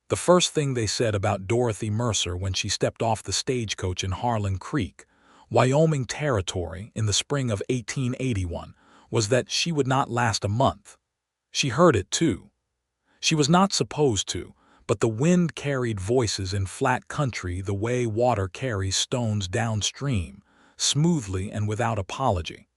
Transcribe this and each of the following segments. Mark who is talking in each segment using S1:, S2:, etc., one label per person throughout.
S1: The first thing they said about Dorothy Mercer when she stepped off the stagecoach in Harlan Creek, Wyoming Territory, in the spring of 1881, was that she would not last a month. She heard it, too. She was not supposed to, but the wind carried voices in flat country the way water carries stones downstream, smoothly and without apology.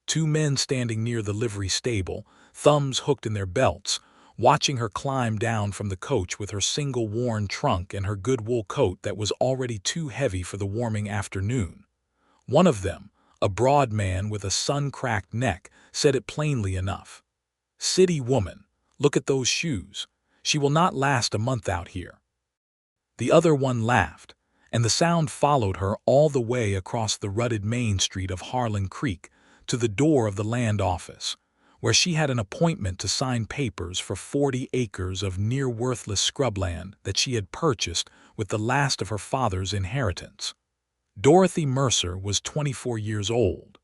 S1: Two men standing near the livery stable, thumbs hooked in their belts, watching her climb down from the coach with her single worn trunk and her good wool coat that was already too heavy for the warming afternoon. One of them, a broad man with a sun-cracked neck, said it plainly enough. "City woman, look at those shoes. She will not last a month out here." The other one laughed, and the sound followed her all the way across the rutted main street of Harlan Creek to the door of the land office, where she had an appointment to sign papers for 40 acres of near-worthless scrubland that she had purchased with the last of her father's inheritance. Dorothy Mercer was 24 years old.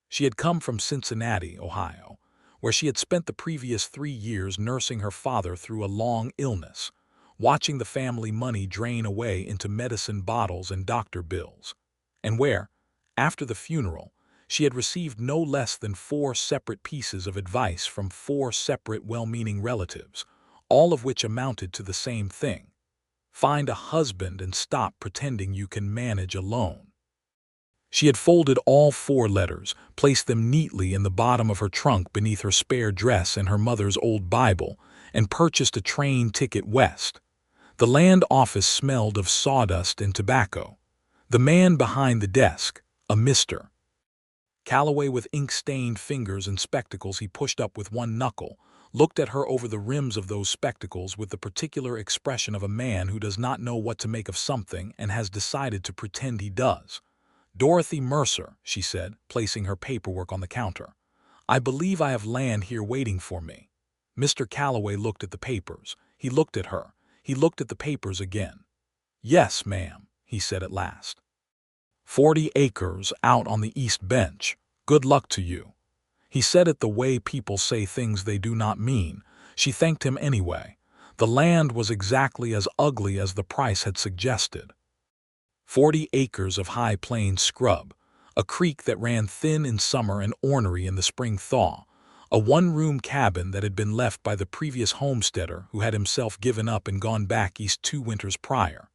S1: She had come from Cincinnati, Ohio, where she had spent the previous 3 years nursing her father through a long illness, watching the family money drain away into medicine bottles and doctor bills, and where, after the funeral, she had received no less than 4 separate pieces of advice from 4 separate well-meaning relatives, all of which amounted to the same thing: find a husband and stop pretending you can manage alone. She had folded all 4 letters, placed them neatly in the bottom of her trunk beneath her spare dress and her mother's old Bible, and purchased a train ticket west. The land office smelled of sawdust and tobacco. The man behind the desk, a Mr. Calloway with ink-stained fingers and spectacles he pushed up with one knuckle, looked at her over the rims of those spectacles with the particular expression of a man who does not know what to make of something and has decided to pretend he does. "Dorothy Mercer," she said, placing her paperwork on the counter. "I believe I have land here waiting for me." Mr. Calloway looked at the papers. He looked at her. He looked at the papers again. "Yes, ma'am," he said at last. 40 acres out on the East Bench. Good luck to you." He said it the way people say things they do not mean. She thanked him anyway. The land was exactly as ugly as the price had suggested. 40 acres of high plains scrub, a creek that ran thin in summer and ornery in the spring thaw, a one-room cabin that had been left by the previous homesteader who had himself given up and gone back east 2 winters prior.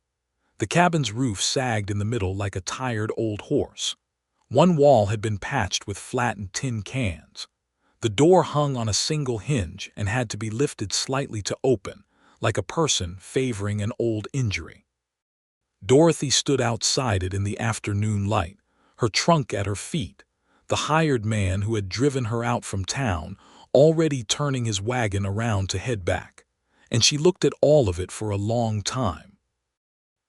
S1: The cabin's roof sagged in the middle like a tired old horse. One wall had been patched with flattened tin cans. The door hung on a single hinge and had to be lifted slightly to open, like a person favoring an old injury. Dorothy stood outside it in the afternoon light, her trunk at her feet, the hired man who had driven her out from town already turning his wagon around to head back, and she looked at all of it for a long time.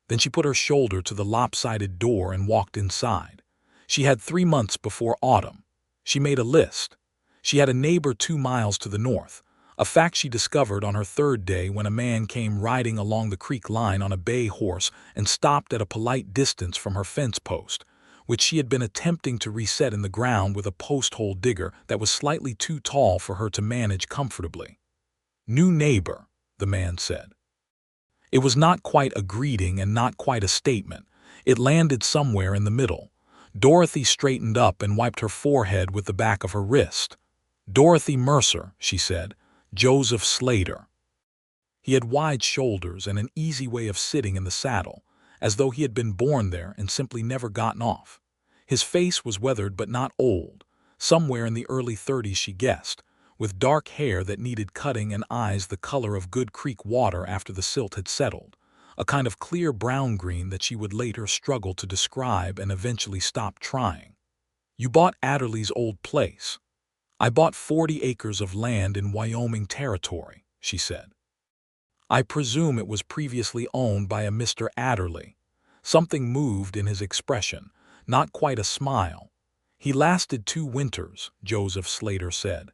S1: Then she put her shoulder to the lopsided door and walked inside. She had 3 months before autumn. She made a list. She had a neighbor 2 miles to the north, a fact she discovered on her 3rd day when a man came riding along the creek line on a bay horse and stopped at a polite distance from her fence post, which she had been attempting to reset in the ground with a post-hole digger that was slightly too tall for her to manage comfortably. "New neighbor," the man said. It was not quite a greeting and not quite a statement. It landed somewhere in the middle. Dorothy straightened up and wiped her forehead with the back of her wrist. "Dorothy Mercer," she said. "Joseph Slater." He had wide shoulders and an easy way of sitting in the saddle, as though he had been born there and simply never gotten off. His face was weathered but not old, somewhere in the early 30s she guessed, with dark hair that needed cutting and eyes the color of good creek water after the silt had settled, a kind of clear brown-green that she would later struggle to describe and eventually stop trying. "You bought Adderley's old place." "I bought 40 acres of land in Wyoming Territory," she said. "I presume it was previously owned by a Mr. Adderley." Something moved in his expression, not quite a smile. "He lasted 2 winters," Joseph Slater said.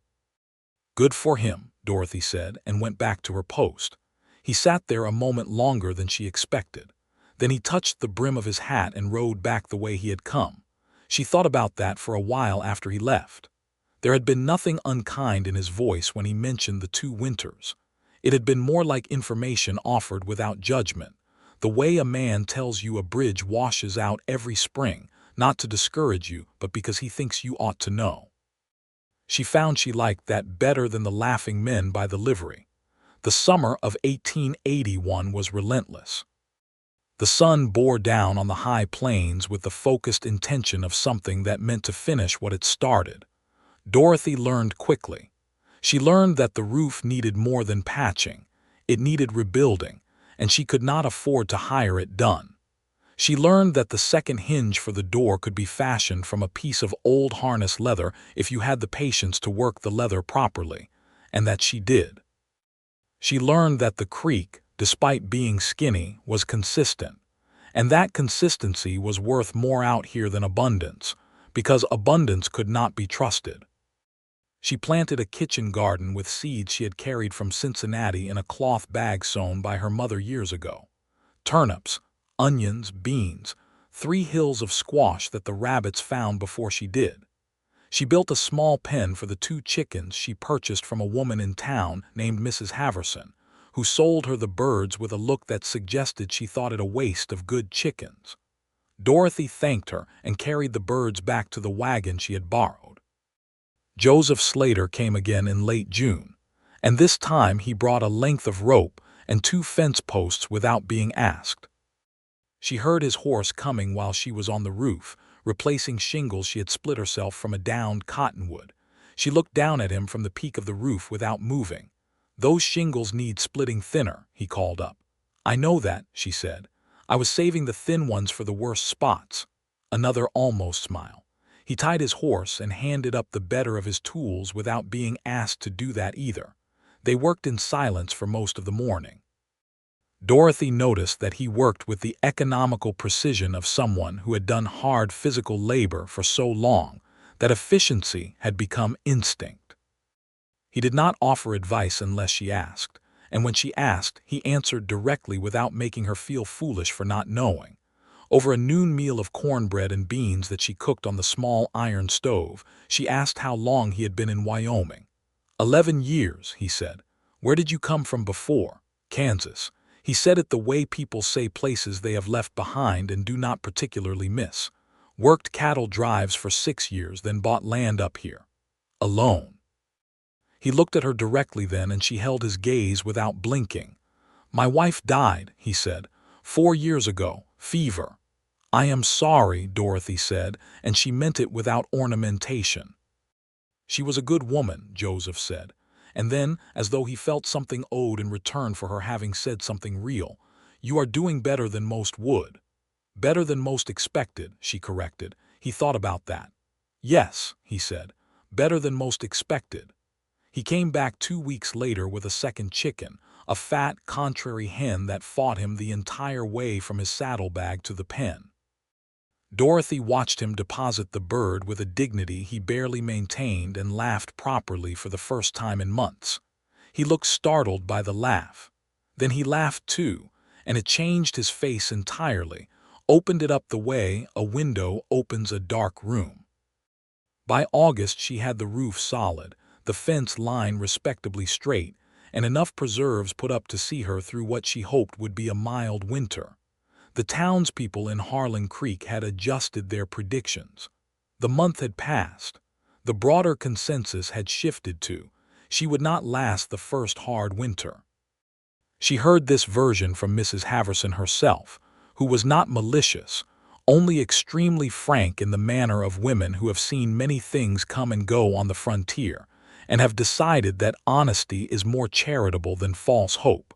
S1: "Good for him," Dorothy said, and went back to her post. He sat there a moment longer than she expected. Then he touched the brim of his hat and rode back the way he had come. She thought about that for a while after he left. There had been nothing unkind in his voice when he mentioned the 2 winters. It had been more like information offered without judgment, the way a man tells you a bridge washes out every spring, not to discourage you, but because he thinks you ought to know. She found she liked that better than the laughing men by the livery. The summer of 1881 was relentless. The sun bore down on the high plains with the focused intention of something that meant to finish what it started. Dorothy learned quickly. She learned that the roof needed more than patching. It needed rebuilding, and she could not afford to hire it done. She learned that the second hinge for the door could be fashioned from a piece of old harness leather if you had the patience to work the leather properly, and that she did. She learned that the creek, despite being skinny, was consistent, and that consistency was worth more out here than abundance, because abundance could not be trusted. She planted a kitchen garden with seeds she had carried from Cincinnati in a cloth bag sewn by her mother years ago. Turnips, onions, beans, 3 hills of squash that the rabbits found before she did. She built a small pen for the 2 chickens she purchased from a woman in town named Mrs. Haverson, who sold her the birds with a look that suggested she thought it a waste of good chickens. Dorothy thanked her and carried the birds back to the wagon she had borrowed. Joseph Slater came again in late June, and this time he brought a length of rope and 2 fence posts without being asked. She heard his horse coming while she was on the roof, replacing shingles she had split herself from a downed cottonwood. She looked down at him from the peak of the roof without moving. "Those shingles need splitting thinner," he called up. "I know that," she said. "I was saving the thin ones for the worst spots." Another almost smile. He tied his horse and handed up the better of his tools without being asked to do that either. They worked in silence for most of the morning. Dorothy noticed that he worked with the economical precision of someone who had done hard physical labor for so long that efficiency had become instinct. He did not offer advice unless she asked, and when she asked, he answered directly without making her feel foolish for not knowing. Over a noon meal of cornbread and beans that she cooked on the small iron stove, she asked how long he had been in Wyoming. 11 years, he said. "Where did you come from before?" "Kansas." He said it the way people say places they have left behind and do not particularly miss. "Worked cattle drives for 6 years, then bought land up here." "Alone?" He looked at her directly then, and she held his gaze without blinking. "My wife died," he said, 4 years ago, fever." "I am sorry," Dorothy said, and she meant it without ornamentation. "She was a good woman," Joseph said. And then, as though he felt something owed in return for her having said something real, "You are doing better than most would." "Better than most expected," she corrected. He thought about that. "Yes," he said, "better than most expected." He came back 2 weeks later with a second chicken, a fat, contrary hen that fought him the entire way from his saddlebag to the pen. Dorothy watched him deposit the bird with a dignity he barely maintained and laughed properly for the first time in months. He looked startled by the laugh. Then he laughed too, and it changed his face entirely, opened it up the way a window opens a dark room. By August she had the roof solid, the fence line respectably straight, and enough preserves put up to see her through what she hoped would be a mild winter. The townspeople in Harlan Creek had adjusted their predictions. The month had passed. The broader consensus had shifted to, she would not last the first hard winter. She heard this version from Mrs. Haverson herself, who was not malicious, only extremely frank in the manner of women who have seen many things come and go on the frontier, and have decided that honesty is more charitable than false hope.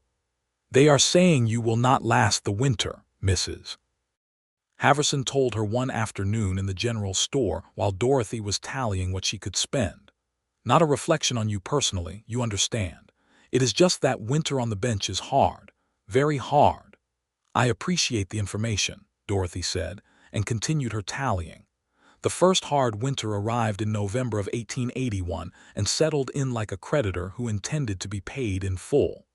S1: "They are saying you will not last the winter, Mrs. Haverson told her one afternoon in the general store while Dorothy was tallying what she could spend. "Not a reflection on you personally, you understand. It is just that winter on the bench is hard, very hard." "I appreciate the information," Dorothy said, and continued her tallying. The first hard winter arrived in November of 1881 and settled in like a creditor who intended to be paid in full.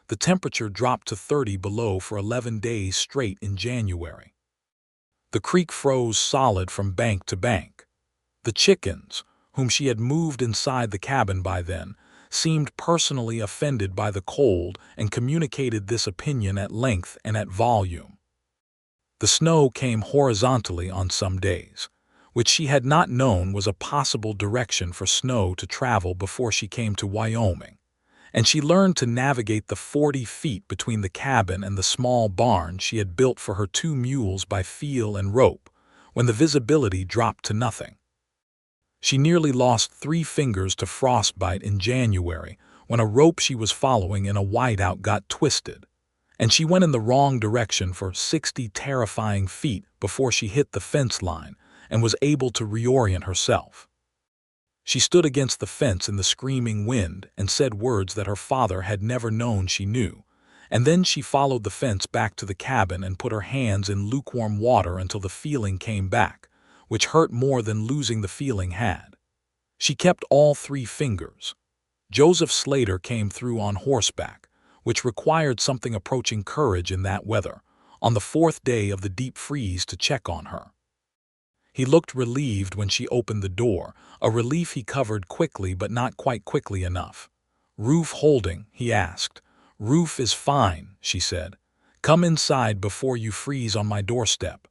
S1: The temperature dropped to 30 below for 11 days straight in January. The creek froze solid from bank to bank. The chickens, whom she had moved inside the cabin by then, seemed personally offended by the cold and communicated this opinion at length and at volume. The snow came horizontally on some days, which she had not known was a possible direction for snow to travel before she came to Wyoming, and she learned to navigate the 40 feet between the cabin and the small barn she had built for her 2 mules by feel and rope, when the visibility dropped to nothing. She nearly lost 3 fingers to frostbite in January when a rope she was following in a whiteout got twisted, and she went in the wrong direction for 60 terrifying feet before she hit the fence line and was able to reorient herself. She stood against the fence in the screaming wind and said words that her father had never known she knew, and then she followed the fence back to the cabin and put her hands in lukewarm water until the feeling came back, which hurt more than losing the feeling had. She kept all 3 fingers. Joseph Slater came through on horseback, which required something approaching courage in that weather, on the 4th day of the deep freeze to check on her. He looked relieved when she opened the door, a relief he covered quickly but not quite quickly enough. "Roof holding?" he asked. "Roof is fine," she said. "Come inside before you freeze on my doorstep."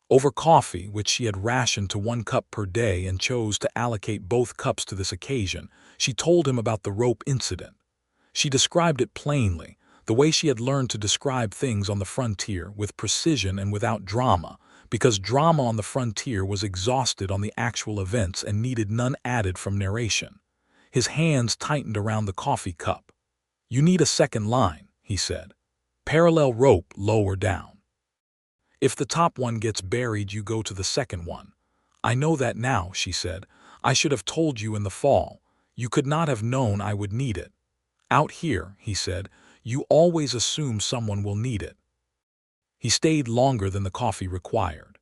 S1: Over coffee, which she had rationed to 1 cup per day and chose to allocate both cups to this occasion, she told him about the rope incident. She described it plainly, the way she had learned to describe things on the frontier, with precision and without drama, because drama on the frontier was exhausted on the actual events and needed none added from narration. His hands tightened around the coffee cup. "You need a second line," he said. "Parallel rope lower down. If the top one gets buried, you go to the second one." "I know that now," she said. "I should have told you in the fall. You could not have known I would need it." "Out here," he said, "you always assume someone will need it." He stayed longer than the coffee required.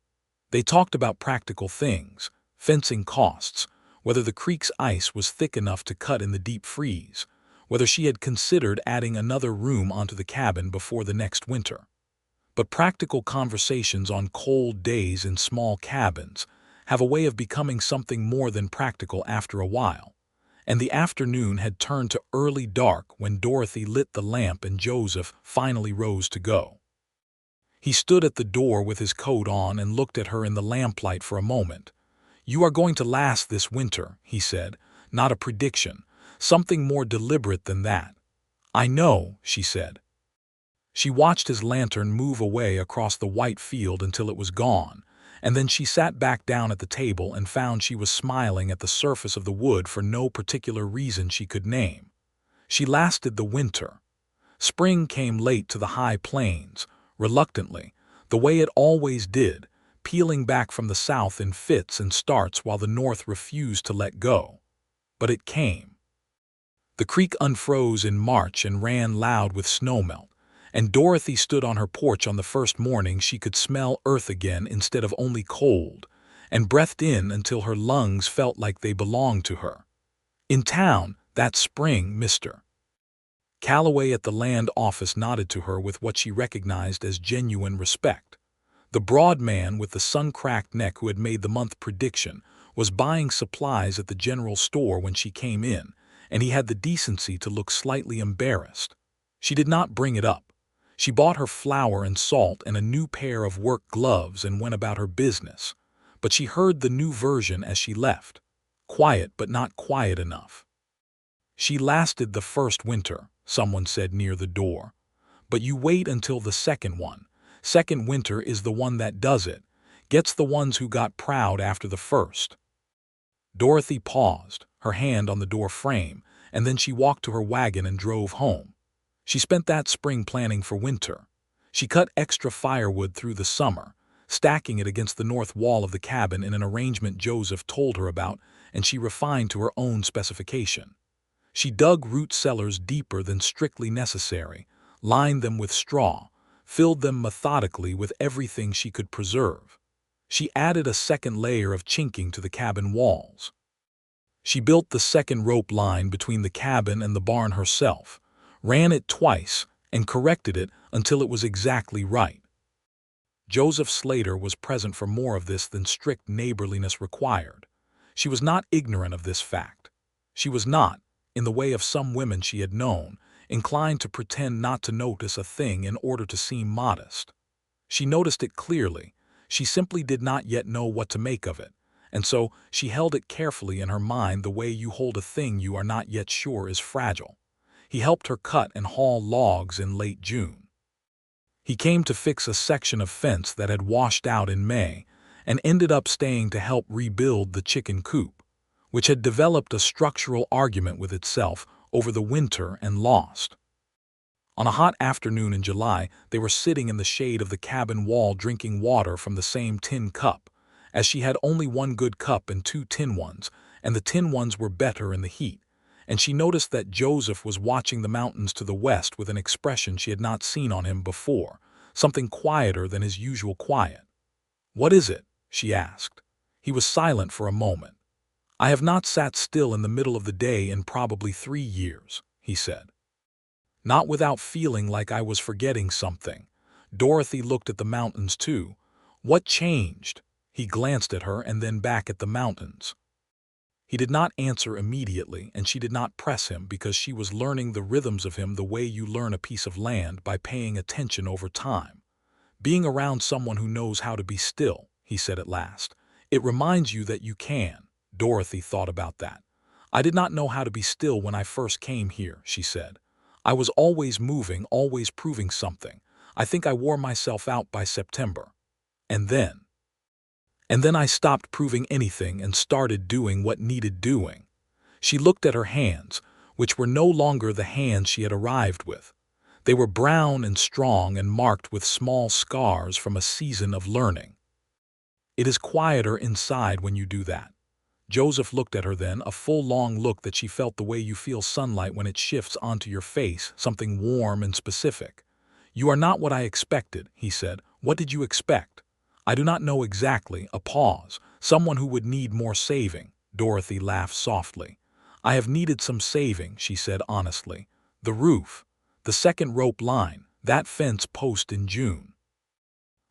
S1: They talked about practical things, fencing costs, whether the creek's ice was thick enough to cut in the deep freeze, whether she had considered adding another room onto the cabin before the next winter. But practical conversations on cold days in small cabins have a way of becoming something more than practical after a while, and the afternoon had turned to early dark when Dorothy lit the lamp and Joseph finally rose to go. He stood at the door with his coat on and looked at her in the lamplight for a moment. "You are going to last this winter," he said, not a prediction, something more deliberate than that. "I know," she said. She watched his lantern move away across the white field until it was gone, and then she sat back down at the table and found she was smiling at the surface of the wood for no particular reason she could name. She lasted the winter. Spring came late to the high plains, reluctantly, the way it always did, peeling back from the south in fits and starts while the north refused to let go. But it came. The creek unfroze in March and ran loud with snowmelt, and Dorothy stood on her porch on the first morning she could smell earth again instead of only cold, and breathed in until her lungs felt like they belonged to her. "In town, that spring, Mr. Calloway at the land office nodded to her with what she recognized as genuine respect. The broad man with the sun-cracked neck who had made the month prediction was buying supplies at the general store when she came in, and he had the decency to look slightly embarrassed. She did not bring it up. She bought her flour and salt and a new pair of work gloves and went about her business, but she heard the new version as she left. Quiet, but not quiet enough. "She lasted the first winter," someone said near the door. "But you wait until the second one. Second winter is the one that does it, gets the ones who got proud after the first." Dorothy paused, her hand on the door frame, and then she walked to her wagon and drove home. She spent that spring planning for winter. She cut extra firewood through the summer, stacking it against the north wall of the cabin in an arrangement Joseph told her about, and she refined to her own specification. She dug root cellars deeper than strictly necessary, lined them with straw, filled them methodically with everything she could preserve. She added a second layer of chinking to the cabin walls. She built the second rope line between the cabin and the barn herself, ran it twice, and corrected it until it was exactly right. Joseph Slater was present for more of this than strict neighborliness required. She was not ignorant of this fact. She was not, in the way of some women she had known, inclined to pretend not to notice a thing in order to seem modest. She noticed it clearly. She simply did not yet know what to make of it, and so she held it carefully in her mind the way you hold a thing you are not yet sure is fragile. He helped her cut and haul logs in late June. He came to fix a section of fence that had washed out in May, and ended up staying to help rebuild the chicken coop, which had developed a structural argument with itself over the winter and lost. On a hot afternoon in July, they were sitting in the shade of the cabin wall drinking water from the same tin cup, as she had only one good cup and two tin ones, and the tin ones were better in the heat, and she noticed that Joseph was watching the mountains to the west with an expression she had not seen on him before, something quieter than his usual quiet. "What is it?" she asked. He was silent for a moment. "I have not sat still in the middle of the day in probably 3 years," he said. Not without feeling like I was forgetting something. Dorothy looked at the mountains too. "What changed?" He glanced at her and then back at the mountains. He did not answer immediately, and she did not press him because she was learning the rhythms of him the way you learn a piece of land, by paying attention over time. "Being around someone who knows how to be still," he said at last. "It reminds you that you can." Dorothy thought about that. "I did not know how to be still when I first came here," she said. "I was always moving, always proving something. I think I wore myself out by September. And then I stopped proving anything and started doing what needed doing." She looked at her hands, which were no longer the hands she had arrived with. They were brown and strong and marked with small scars from a season of learning. "It is quieter inside when you do that." Joseph looked at her then, a full long look that she felt the way you feel sunlight when it shifts onto your face, something warm and specific. "You are not what I expected," he said. "What did you expect?" "I do not know exactly." A pause. "Someone who would need more saving." Dorothy laughed softly. "I have needed some saving," she said honestly. "The roof, the second rope line, that fence post in June."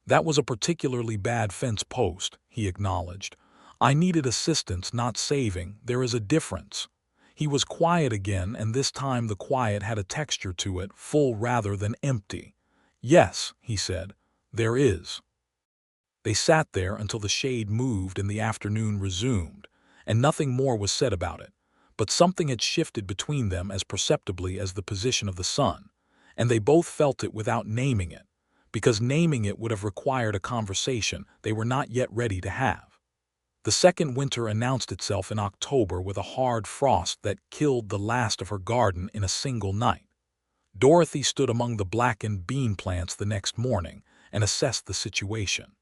S1: "That was a particularly bad fence post," he acknowledged. "I needed assistance, not saving. There is a difference." He was quiet again, and this time the quiet had a texture to it, full rather than empty. "Yes," he said, "there is." They sat there until the shade moved and the afternoon resumed, and nothing more was said about it. But something had shifted between them as perceptibly as the position of the sun, and they both felt it without naming it, because naming it would have required a conversation they were not yet ready to have. The second winter announced itself in October with a hard frost that killed the last of her garden in a single night. Dorothy stood among the blackened bean plants the next morning and assessed the situation.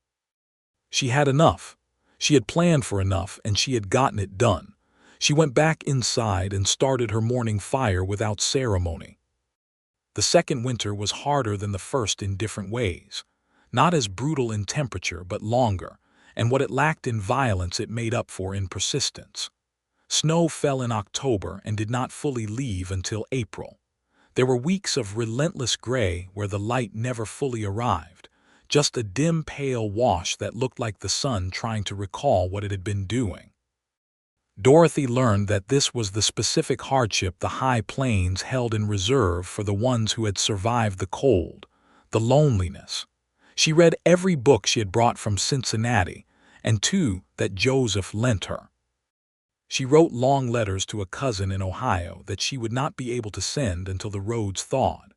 S1: She had enough. She had planned for enough, and she had gotten it done. She went back inside and started her morning fire without ceremony. The second winter was harder than the first in different ways. Not as brutal in temperature, but longer, and what it lacked in violence it made up for in persistence. Snow fell in October and did not fully leave until April. There were weeks of relentless gray where the light never fully arrived, just a dim pale wash that looked like the sun trying to recall what it had been doing. Dorothy learned that this was the specific hardship the high plains held in reserve for the ones who had survived the cold, the loneliness. She read every book she had brought from Cincinnati, and 2 that Joseph lent her. She wrote long letters to a cousin in Ohio that she would not be able to send until the roads thawed.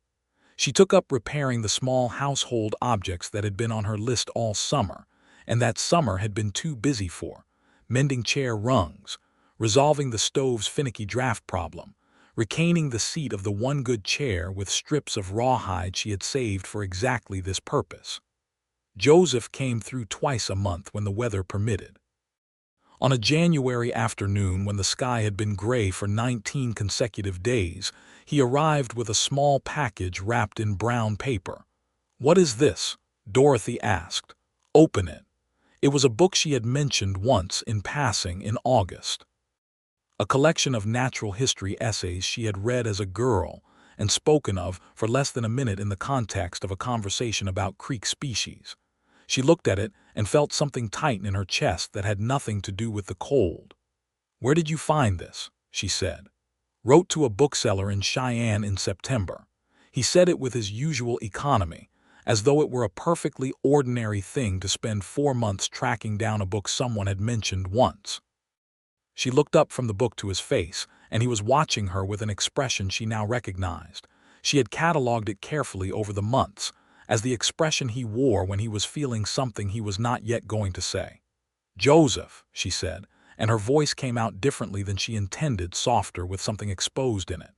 S1: She took up repairing the small household objects that had been on her list all summer, and that summer had been too busy for: mending chair rungs, resolving the stove's finicky draft problem, recaning the seat of the one good chair with strips of rawhide she had saved for exactly this purpose. Joseph came through twice a month when the weather permitted. On a January afternoon when the sky had been gray for 19 consecutive days, he arrived with a small package wrapped in brown paper. "What is this?" Dorothy asked. "Open it." It was a book she had mentioned once in passing in August. A collection of natural history essays she had read as a girl and spoken of for less than a minute in the context of a conversation about creek species. She looked at it and felt something tighten in her chest that had nothing to do with the cold. "Where did you find this?" she said. Wrote to a bookseller in Cheyenne in September. He said it with his usual economy, as though it were a perfectly ordinary thing to spend 4 months tracking down a book someone had mentioned once. She looked up from the book to his face, and he was watching her with an expression she now recognized. She had catalogued it carefully over the months, as the expression he wore when he was feeling something he was not yet going to say. "Joseph," she said, and her voice came out differently than she intended, softer, with something exposed in it.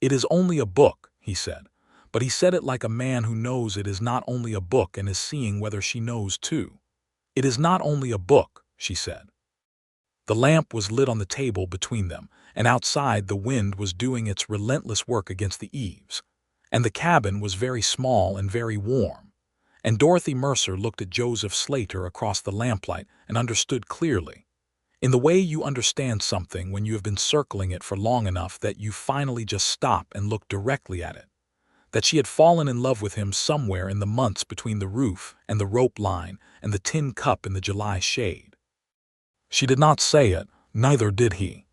S1: "It is only a book," he said, but he said it like a man who knows it is not only a book and is seeing whether she knows too. "It is not only a book," she said. The lamp was lit on the table between them, and outside the wind was doing its relentless work against the eaves. And the cabin was very small and very warm. And Dorothy Mercer looked at Joseph Slater across the lamplight and understood clearly. In the way you understand something when you have been circling it for long enough that you finally just stop and look directly at it. That she had fallen in love with him somewhere in the months between the roof and the rope line and the tin cup in the July shade. She did not say it, neither did he.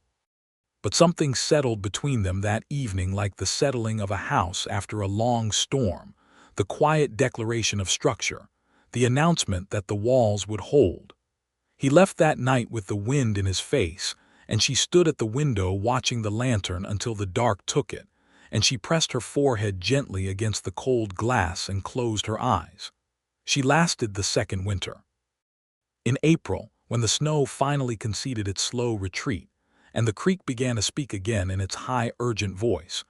S1: But something settled between them that evening like the settling of a house after a long storm, the quiet declaration of structure, the announcement that the walls would hold. He left that night with the wind in his face, and she stood at the window watching the lantern until the dark took it, and she pressed her forehead gently against the cold glass and closed her eyes. She lasted the second winter. In April, when the snow finally conceded its slow retreat, and the creek began to speak again in its high, urgent voice,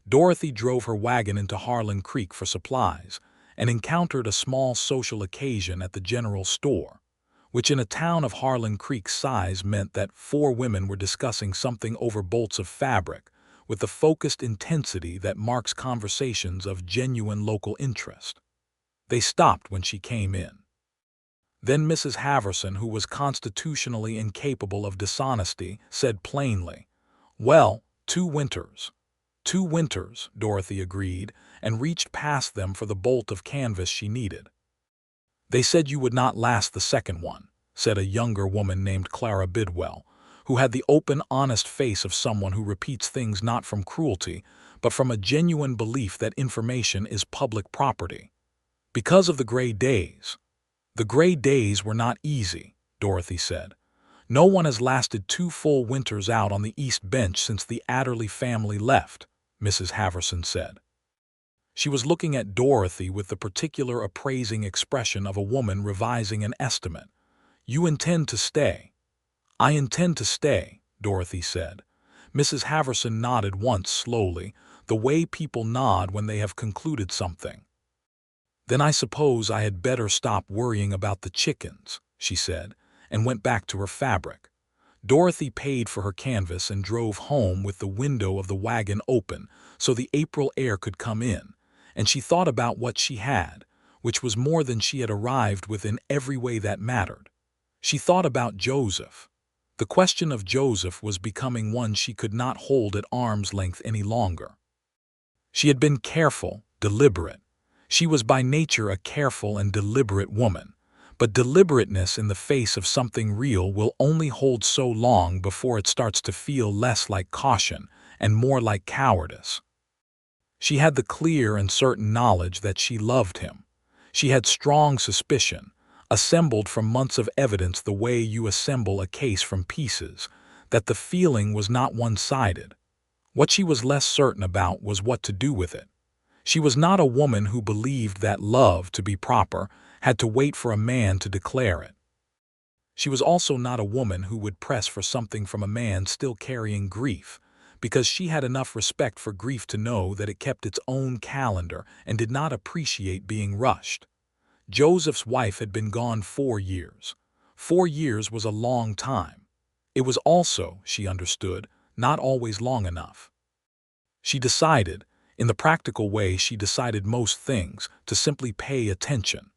S1: Dorothy drove her wagon into Harlan Creek for supplies and encountered a small social occasion at the general store, which in a town of Harlan Creek's size meant that 4 women were discussing something over bolts of fabric with the focused intensity that marks conversations of genuine local interest. They stopped when she came in. Then Mrs. Haverson, who was constitutionally incapable of dishonesty, said plainly, "Well, 2 winters." "2 winters," Dorothy agreed, and reached past them for the bolt of canvas she needed. "They said you would not last the second one," said a younger woman named Clara Bidwell, who had the open, honest face of someone who repeats things not from cruelty, but from a genuine belief that information is public property. "Because of the gray days." "The gray days were not easy," Dorothy said. "No one has lasted 2 full winters out on the East Bench since the Adderley family left," Mrs. Haverson said. She was looking at Dorothy with the particular appraising expression of a woman revising an estimate. "You intend to stay?" "I intend to stay," Dorothy said. Mrs. Haverson nodded once slowly, the way people nod when they have concluded something. "Then I suppose I had better stop worrying about the chickens," she said, and went back to her fabric. Dorothy paid for her canvas and drove home with the window of the wagon open so the April air could come in, and she thought about what she had, which was more than she had arrived with in every way that mattered. She thought about Joseph. The question of Joseph was becoming one she could not hold at arm's length any longer. She had been careful, deliberate. She was by nature a careful and deliberate woman, but deliberateness in the face of something real will only hold so long before it starts to feel less like caution and more like cowardice. She had the clear and certain knowledge that she loved him. She had strong suspicion, assembled from months of evidence the way you assemble a case from pieces, that the feeling was not one-sided. What she was less certain about was what to do with it. She was not a woman who believed that love, to be proper, had to wait for a man to declare it. She was also not a woman who would press for something from a man still carrying grief, because she had enough respect for grief to know that it kept its own calendar and did not appreciate being rushed. Joseph's wife had been gone 4 years. 4 years was a long time. It was also, she understood, not always long enough. She decided, in the practical way she decided most things, to simply pay attention.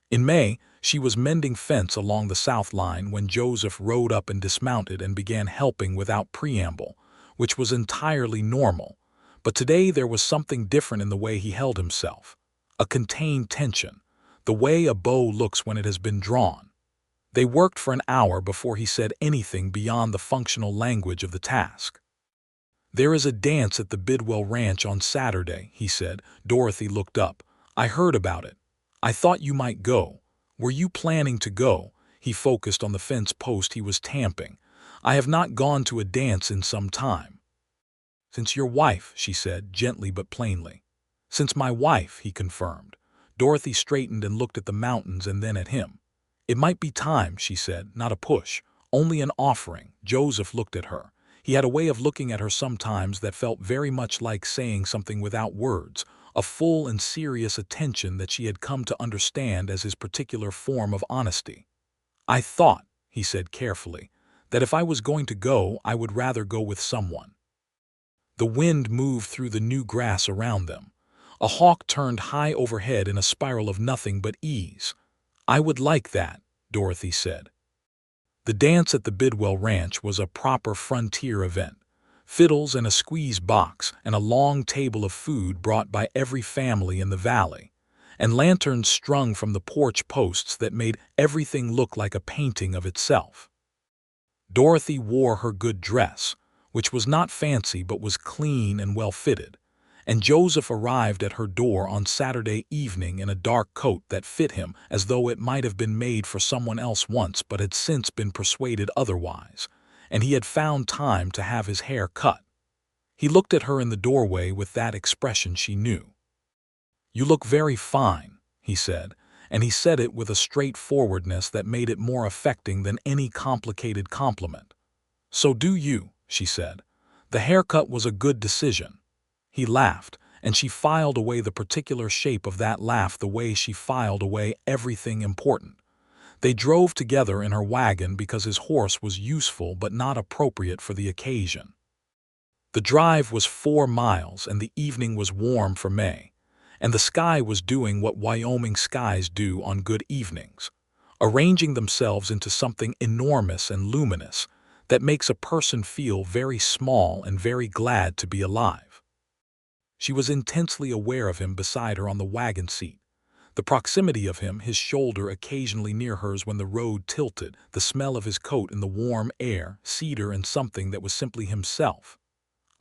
S1: In May, she was mending fence along the south line when Joseph rode up and dismounted and began helping without preamble, which was entirely normal. But today there was something different in the way he held himself. A contained tension, the way a bow looks when it has been drawn. They worked for an hour before he said anything beyond the functional language of the task. "There is a dance at the Bidwell Ranch on Saturday," he said. Dorothy looked up. "I heard about it. I thought you might go. Were you planning to go?" He focused on the fence post he was tamping. "I have not gone to a dance in some time." "Since your wife," she said, gently but plainly. "Since my wife," he confirmed. Dorothy straightened and looked at the mountains and then at him. "It might be time," she said, "not a push, only an offering." Joseph looked at her. He had a way of looking at her sometimes that felt very much like saying something without words, a full and serious attention that she had come to understand as his particular form of honesty. "I thought," he said carefully, "that if I was going to go, I would rather go with someone." The wind moved through the new grass around them. A hawk turned high overhead in a spiral of nothing but ease. "I would like that," Dorothy said. The dance at the Bidwell Ranch was a proper frontier event. Fiddles and a squeeze box and a long table of food brought by every family in the valley, and lanterns strung from the porch posts that made everything look like a painting of itself. Dorothy wore her good dress, which was not fancy but was clean and well-fitted, and Joseph arrived at her door on Saturday evening in a dark coat that fit him as though it might have been made for someone else once but had since been persuaded otherwise, and he had found time to have his hair cut. He looked at her in the doorway with that expression she knew. "You look very fine," he said, and he said it with a straightforwardness that made it more affecting than any complicated compliment. "So do you," she said. "The haircut was a good decision." He laughed, and she filed away the particular shape of that laugh the way she filed away everything important. They drove together in her wagon because his horse was useful but not appropriate for the occasion. The drive was 4 miles and the evening was warm for May, and the sky was doing what Wyoming skies do on good evenings, arranging themselves into something enormous and luminous that makes a person feel very small and very glad to be alive. She was intensely aware of him beside her on the wagon seat. The proximity of him, his shoulder occasionally near hers when the road tilted, the smell of his coat in the warm air, cedar and something that was simply himself.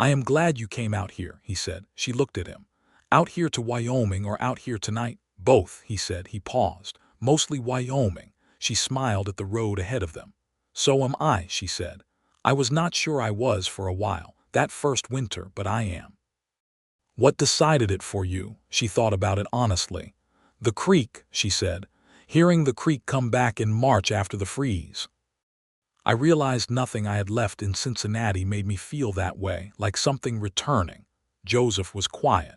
S1: "I am glad you came out here," he said. She looked at him. "Out here to Wyoming or out here tonight?" "Both," he said. He paused. "Mostly Wyoming." She smiled at the road ahead of them. "So am I," she said. "I was not sure I was for a while, that first winter, but I am." "What decided it for you?" She thought about it honestly. "The creek," she said. "Hearing the creek come back in March after the freeze. I realized nothing I had left in Cincinnati made me feel that way, like something returning." Joseph was quiet.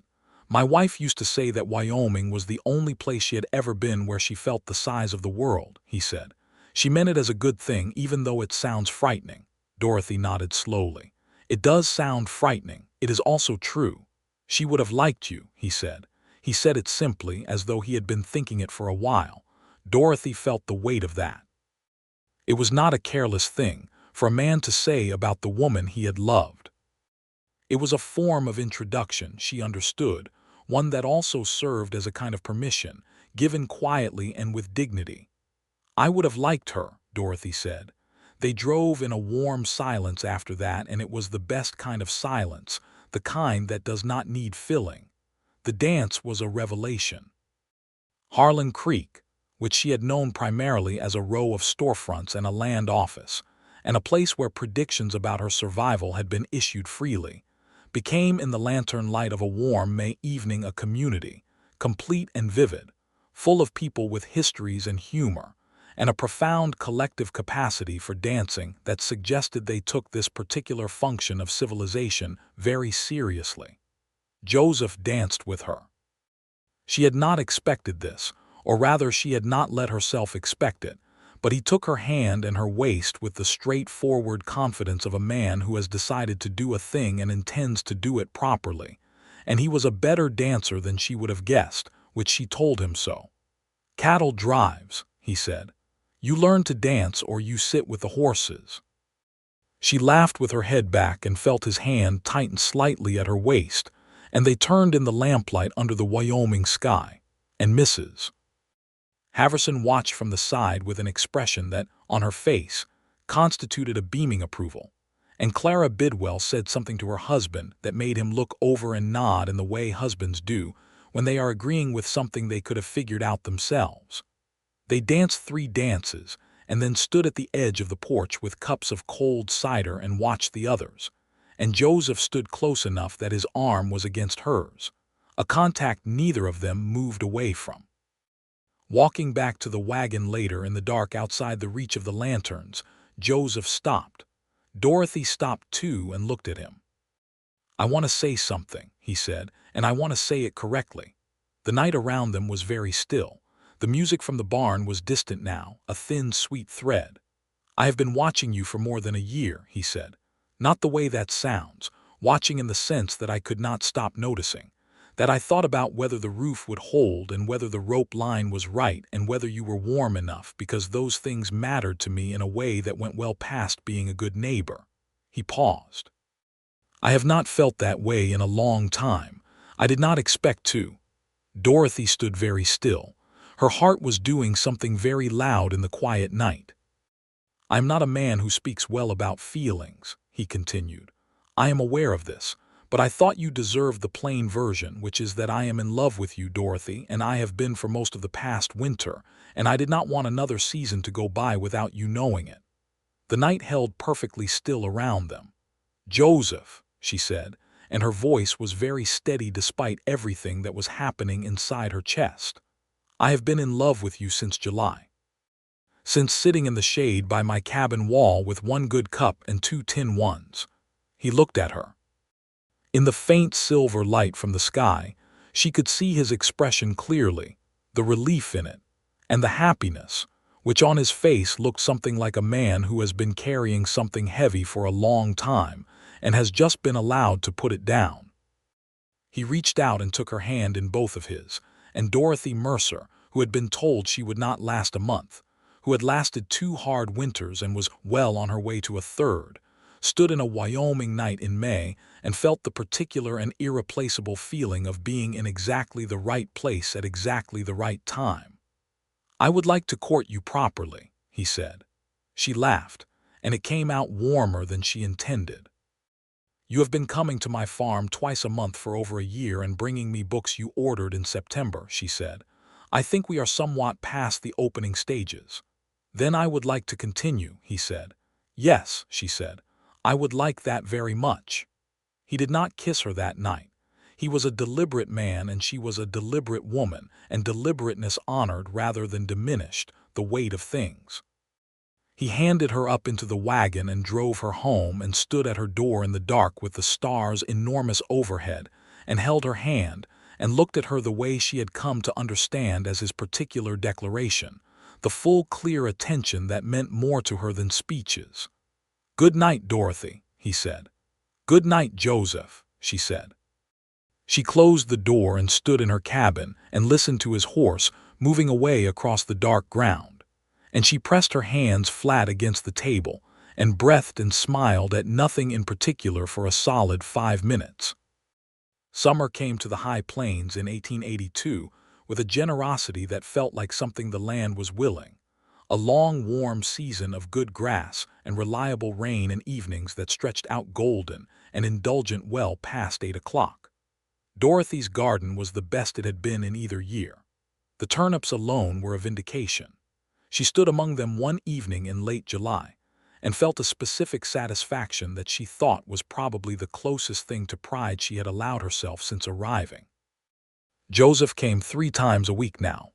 S1: "My wife used to say that Wyoming was the only place she had ever been where she felt the size of the world," he said. "She meant it as a good thing, even though it sounds frightening." Dorothy nodded slowly. "It does sound frightening. It is also true." "She would have liked you," he said. He said it simply, as though he had been thinking it for a while. Dorothy felt the weight of that. It was not a careless thing for a man to say about the woman he had loved. It was a form of introduction, she understood, one that also served as a kind of permission, given quietly and with dignity. "I would have liked her," Dorothy said. They drove in a warm silence after that, and it was the best kind of silence, the kind that does not need filling. The dance was a revelation. Harlan Creek, which she had known primarily as a row of storefronts and a land office, and a place where predictions about her survival had been issued freely, became in the lantern light of a warm May evening a community, complete and vivid, full of people with histories and humor, and a profound collective capacity for dancing that suggested they took this particular function of civilization very seriously. Joseph danced with her. She had not expected this, or rather she had not let herself expect it, but he took her hand and her waist with the straightforward confidence of a man who has decided to do a thing and intends to do it properly, and he was a better dancer than she would have guessed, which she told him so. "Cattle drives," he said. "You learn to dance or you sit with the horses." She laughed with her head back and felt his hand tighten slightly at her waist, and they turned in the lamplight under the Wyoming sky, and Mrs. Haverson watched from the side with an expression that, on her face, constituted a beaming approval, And Clara Bidwell said something to her husband that made him look over and nod in the way husbands do when they are agreeing with something they could have figured out themselves. They danced 3 dances and then stood at the edge of the porch with cups of cold cider and watched the others, and Joseph stood close enough that his arm was against hers, a contact neither of them moved away from. Walking back to the wagon later in the dark outside the reach of the lanterns, Joseph stopped. Dorothy stopped too and looked at him. "I want to say something," he said, "and I want to say it correctly." The night around them was very still. The music from the barn was distant now, a thin, sweet thread. "I have been watching you for more than a year," he said. "Not the way that sounds, watching in the sense that I could not stop noticing, that I thought about whether the roof would hold and whether the rope line was right and whether you were warm enough, because those things mattered to me in a way that went well past being a good neighbor." He paused. "I have not felt that way in a long time. I did not expect to." Dorothy stood very still. Her heart was doing something very loud in the quiet night. "I am not a man who speaks well about feelings," he continued. "I am aware of this. But I thought you deserved the plain version, which is that I am in love with you, Dorothy, and I have been for most of the past winter, and I did not want another season to go by without you knowing it." The night held perfectly still around them. "Joseph," she said, and her voice was very steady despite everything that was happening inside her chest. "I have been in love with you since July. Since sitting in the shade by my cabin wall with 1 good cup and 2 tin ones." He looked at her. In the faint silver light from the sky, she could see his expression clearly, the relief in it, and the happiness, which on his face looked something like a man who has been carrying something heavy for a long time and has just been allowed to put it down. He reached out and took her hand in both of his, and Dorothy Mercer, who had been told she would not last a month, who had lasted 2 hard winters and was well on her way to a third, stood in a Wyoming night in May and felt the particular and irreplaceable feeling of being in exactly the right place at exactly the right time. "I would like to court you properly," he said. She laughed, and it came out warmer than she intended. "You have been coming to my farm twice a month for over a year and bringing me books you ordered in September," she said. "I think we are somewhat past the opening stages." "Then I would like to continue," he said. "Yes," she said. "I would like that very much." He did not kiss her that night. He was a deliberate man and she was a deliberate woman, and deliberateness honored rather than diminished the weight of things. He handed her up into the wagon and drove her home and stood at her door in the dark with the stars enormous overhead and held her hand and looked at her the way she had come to understand as his particular declaration, the full clear attention that meant more to her than speeches. "Good night, Dorothy," he said. "Good night, Joseph," she said. She closed the door and stood in her cabin and listened to his horse moving away across the dark ground, and she pressed her hands flat against the table and breathed and smiled at nothing in particular for a solid 5 minutes. Summer came to the high plains in 1882 with a generosity that felt like something the land was willing. A long, warm season of good grass and reliable rain and evenings that stretched out golden and indulgent well past 8 o'clock. Dorothy's garden was the best it had been in either year. The turnips alone were a vindication. She stood among them one evening in late July and felt a specific satisfaction that she thought was probably the closest thing to pride she had allowed herself since arriving. Joseph came 3 times a week now.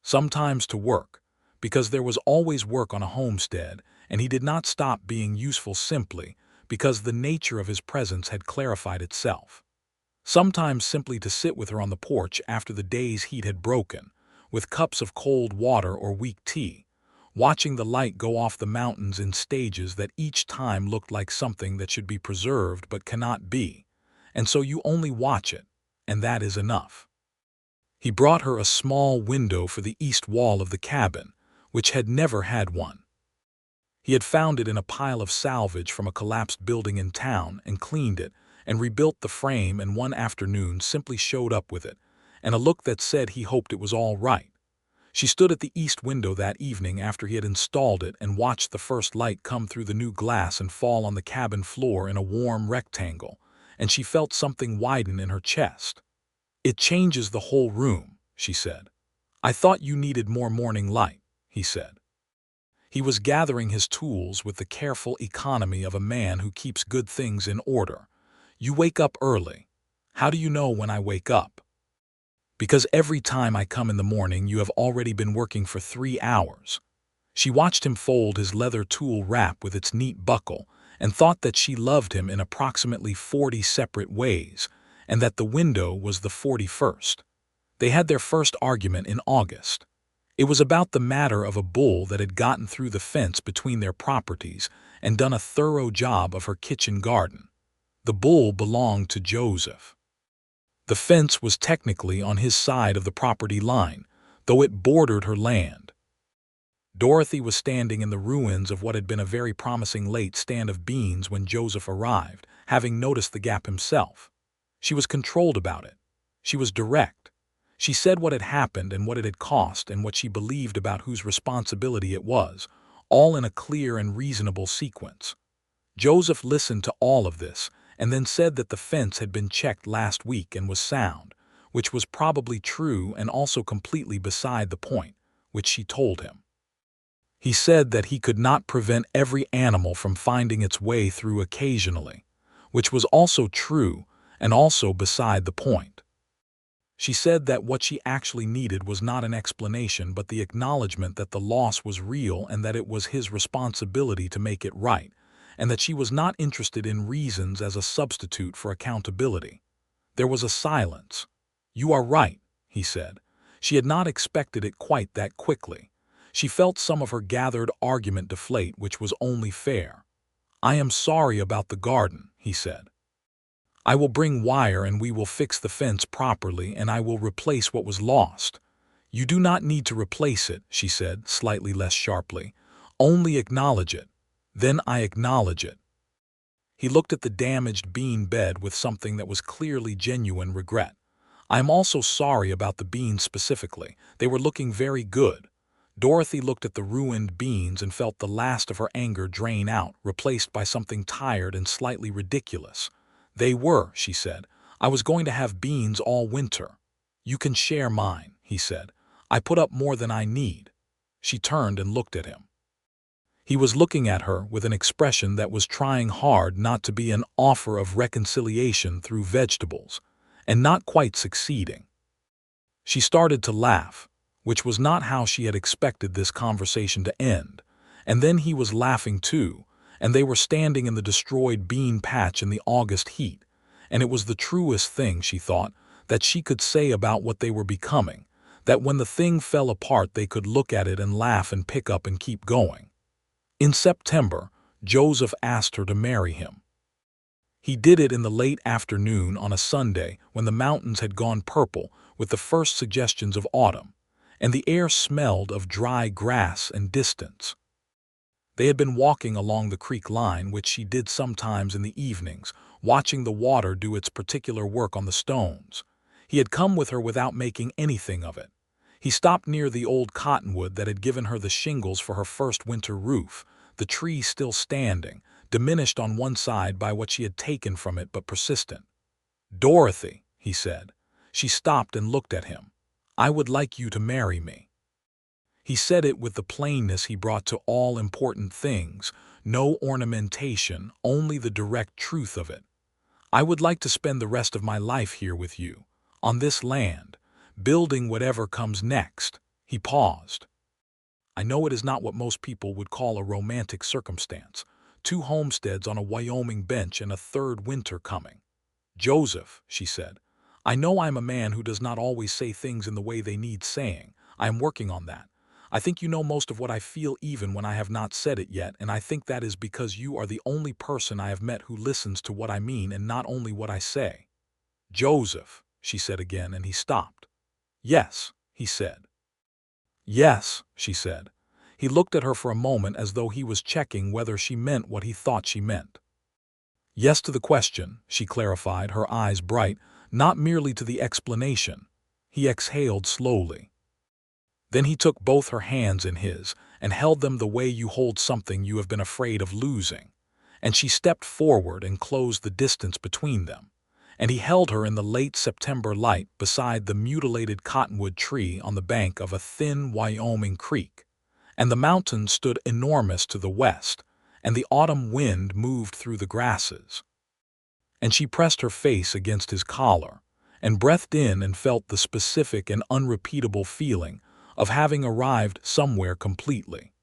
S1: Sometimes to work, because there was always work on a homestead, and he did not stop being useful simply because the nature of his presence had clarified itself. Sometimes simply to sit with her on the porch after the day's heat had broken, with cups of cold water or weak tea, watching the light go off the mountains in stages that each time looked like something that should be preserved but cannot be, and so you only watch it, and that is enough. He brought her a small window for the east wall of the cabin, which had never had one. He had found it in a pile of salvage from a collapsed building in town and cleaned it and rebuilt the frame, and one afternoon simply showed up with it and a look that said he hoped it was all right. She stood at the east window that evening after he had installed it and watched the first light come through the new glass and fall on the cabin floor in a warm rectangle, and she felt something widen in her chest. "It changes the whole room," she said. "I thought you needed more morning light," he said. He was gathering his tools with the careful economy of a man who keeps good things in order. "You wake up early." "How do you know when I wake up?" "Because every time I come in the morning you have already been working for 3 hours." She watched him fold his leather tool wrap with its neat buckle and thought that she loved him in approximately 40 separate ways, and that the window was the 41st. They had their first argument in August. It was about the matter of a bull that had gotten through the fence between their properties and done a thorough job of her kitchen garden. The bull belonged to Joseph. The fence was technically on his side of the property line, though it bordered her land. Dorothy was standing in the ruins of what had been a very promising late stand of beans when Joseph arrived, having noticed the gap himself. She was controlled about it. She was direct. She said what had happened and what it had cost and what she believed about whose responsibility it was, all in a clear and reasonable sequence. Joseph listened to all of this and then said that the fence had been checked last week and was sound, which was probably true and also completely beside the point, which she told him. He said that he could not prevent every animal from finding its way through occasionally, which was also true and also beside the point. She said that what she actually needed was not an explanation but the acknowledgement that the loss was real and that it was his responsibility to make it right, and that she was not interested in reasons as a substitute for accountability. There was a silence. "You are right," he said. She had not expected it quite that quickly. She felt some of her gathered argument deflate, which was only fair. "I am sorry about the garden," he said. "I will bring wire and we will fix the fence properly and I will replace what was lost." "You do not need to replace it," she said, slightly less sharply. "Only acknowledge it." "Then I acknowledge it." He looked at the damaged bean bed with something that was clearly genuine regret. "I am also sorry about the beans specifically. They were looking very good." Dorothy looked at the ruined beans and felt the last of her anger drain out, replaced by something tired and slightly ridiculous. "They were," she said. "I was going to have beans all winter." "You can share mine," he said. "I put up more than I need." She turned and looked at him. He was looking at her with an expression that was trying hard not to be an offer of reconciliation through vegetables, and not quite succeeding. She started to laugh, which was not how she had expected this conversation to end, and then he was laughing too, and they were standing in the destroyed bean patch in the August heat, and it was the truest thing, she thought, that she could say about what they were becoming, that when the thing fell apart they could look at it and laugh and pick up and keep going. In September, Joseph asked her to marry him. He did it in the late afternoon on a Sunday when the mountains had gone purple with the first suggestions of autumn, and the air smelled of dry grass and distance. They had been walking along the creek line, which she did sometimes in the evenings, watching the water do its particular work on the stones. He had come with her without making anything of it. He stopped near the old cottonwood that had given her the shingles for her first winter roof, the tree still standing, diminished on one side by what she had taken from it but persistent. "Dorothy," he said. She stopped and looked at him. "I would like you to marry me." He said it with the plainness he brought to all important things, no ornamentation, only the direct truth of it. "I would like to spend the rest of my life here with you, on this land, building whatever comes next." He paused. "I know it is not what most people would call a romantic circumstance. 2 homesteads on a Wyoming bench and a 3rd winter coming." "Joseph," she said, "I know I am a man who does not always say things in the way they need saying. I am working on that. I think you know most of what I feel even when I have not said it yet, and I think that is because you are the only person I have met who listens to what I mean and not only what I say." "Joseph," she said again, and he stopped. "Yes," he said. "Yes," she said. He looked at her for a moment as though he was checking whether she meant what he thought she meant. "Yes to the question," she clarified, her eyes bright, "not merely to the explanation." He exhaled slowly. Then he took both her hands in his and held them the way you hold something you have been afraid of losing. And she stepped forward and closed the distance between them. And he held her in the late September light beside the mutilated cottonwood tree on the bank of a thin Wyoming creek. And the mountains stood enormous to the west, and the autumn wind moved through the grasses. And she pressed her face against his collar, and breathed in and felt the specific and unrepeatable feeling of having arrived somewhere completely.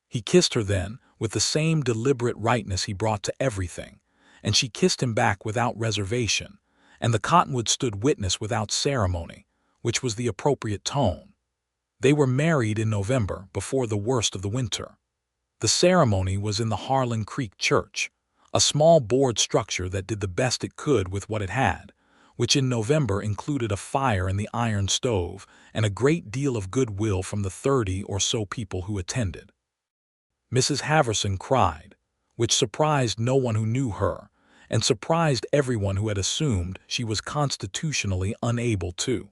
S1: He kissed her then, with the same deliberate rightness he brought to everything, and she kissed him back without reservation, and the cottonwood stood witness without ceremony, which was the appropriate tone. They were married in November, before the worst of the winter. The ceremony was in the Harlan Creek church, a small board structure that did the best it could with what it had, which in November included a fire in the iron stove and a great deal of goodwill from the 30 or so people who attended. Mrs. Haverson cried, which surprised no one who knew her, and surprised everyone who had assumed she was constitutionally unable to.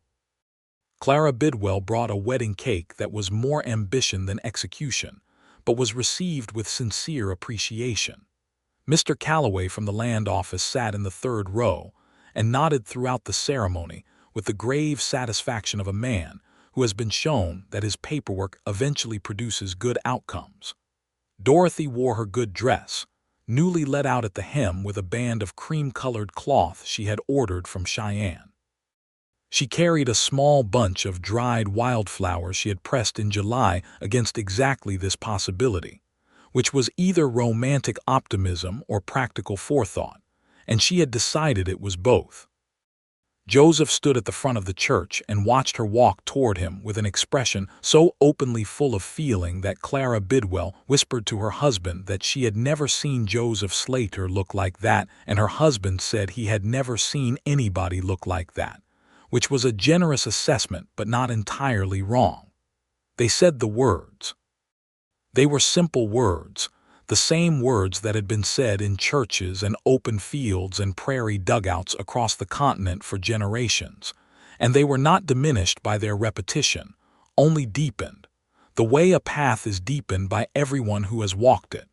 S1: Clara Bidwell brought a wedding cake that was more ambition than execution, but was received with sincere appreciation. Mr. Calloway from the land office sat in the third row and nodded throughout the ceremony with the grave satisfaction of a man who has been shown that his paperwork eventually produces good outcomes. Dorothy wore her good dress, newly let out at the hem with a band of cream-colored cloth she had ordered from Cheyenne. She carried a small bunch of dried wildflowers she had pressed in July against exactly this possibility, which was either romantic optimism or practical forethought, and she had decided it was both. Joseph stood at the front of the church and watched her walk toward him with an expression so openly full of feeling that Clara Bidwell whispered to her husband that she had never seen Joseph Slater look like that, and her husband said he had never seen anybody look like that, which was a generous assessment but not entirely wrong. They said the words. They were simple words, the same words that had been said in churches and open fields and prairie dugouts across the continent for generations, and they were not diminished by their repetition, only deepened, the way a path is deepened by everyone who has walked it.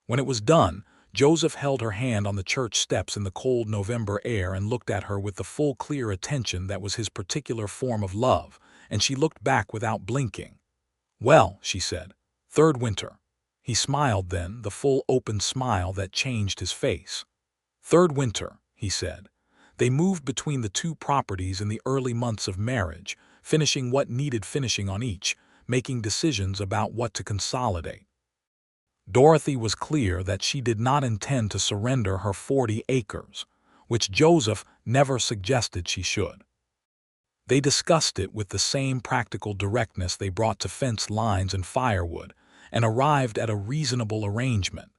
S1: When it was done, Joseph held her hand on the church steps in the cold November air and looked at her with the full clear attention that was his particular form of love, and she looked back without blinking. "Well," she said, "third winter." He smiled then, the full open smile that changed his face. "Third winter," he said. They moved between the two properties in the early months of marriage, finishing what needed finishing on each, making decisions about what to consolidate. Dorothy was clear that she did not intend to surrender her 40 acres, which Joseph never suggested she should. They discussed it with the same practical directness they brought to fence lines and firewood, and arrived at a reasonable arrangement.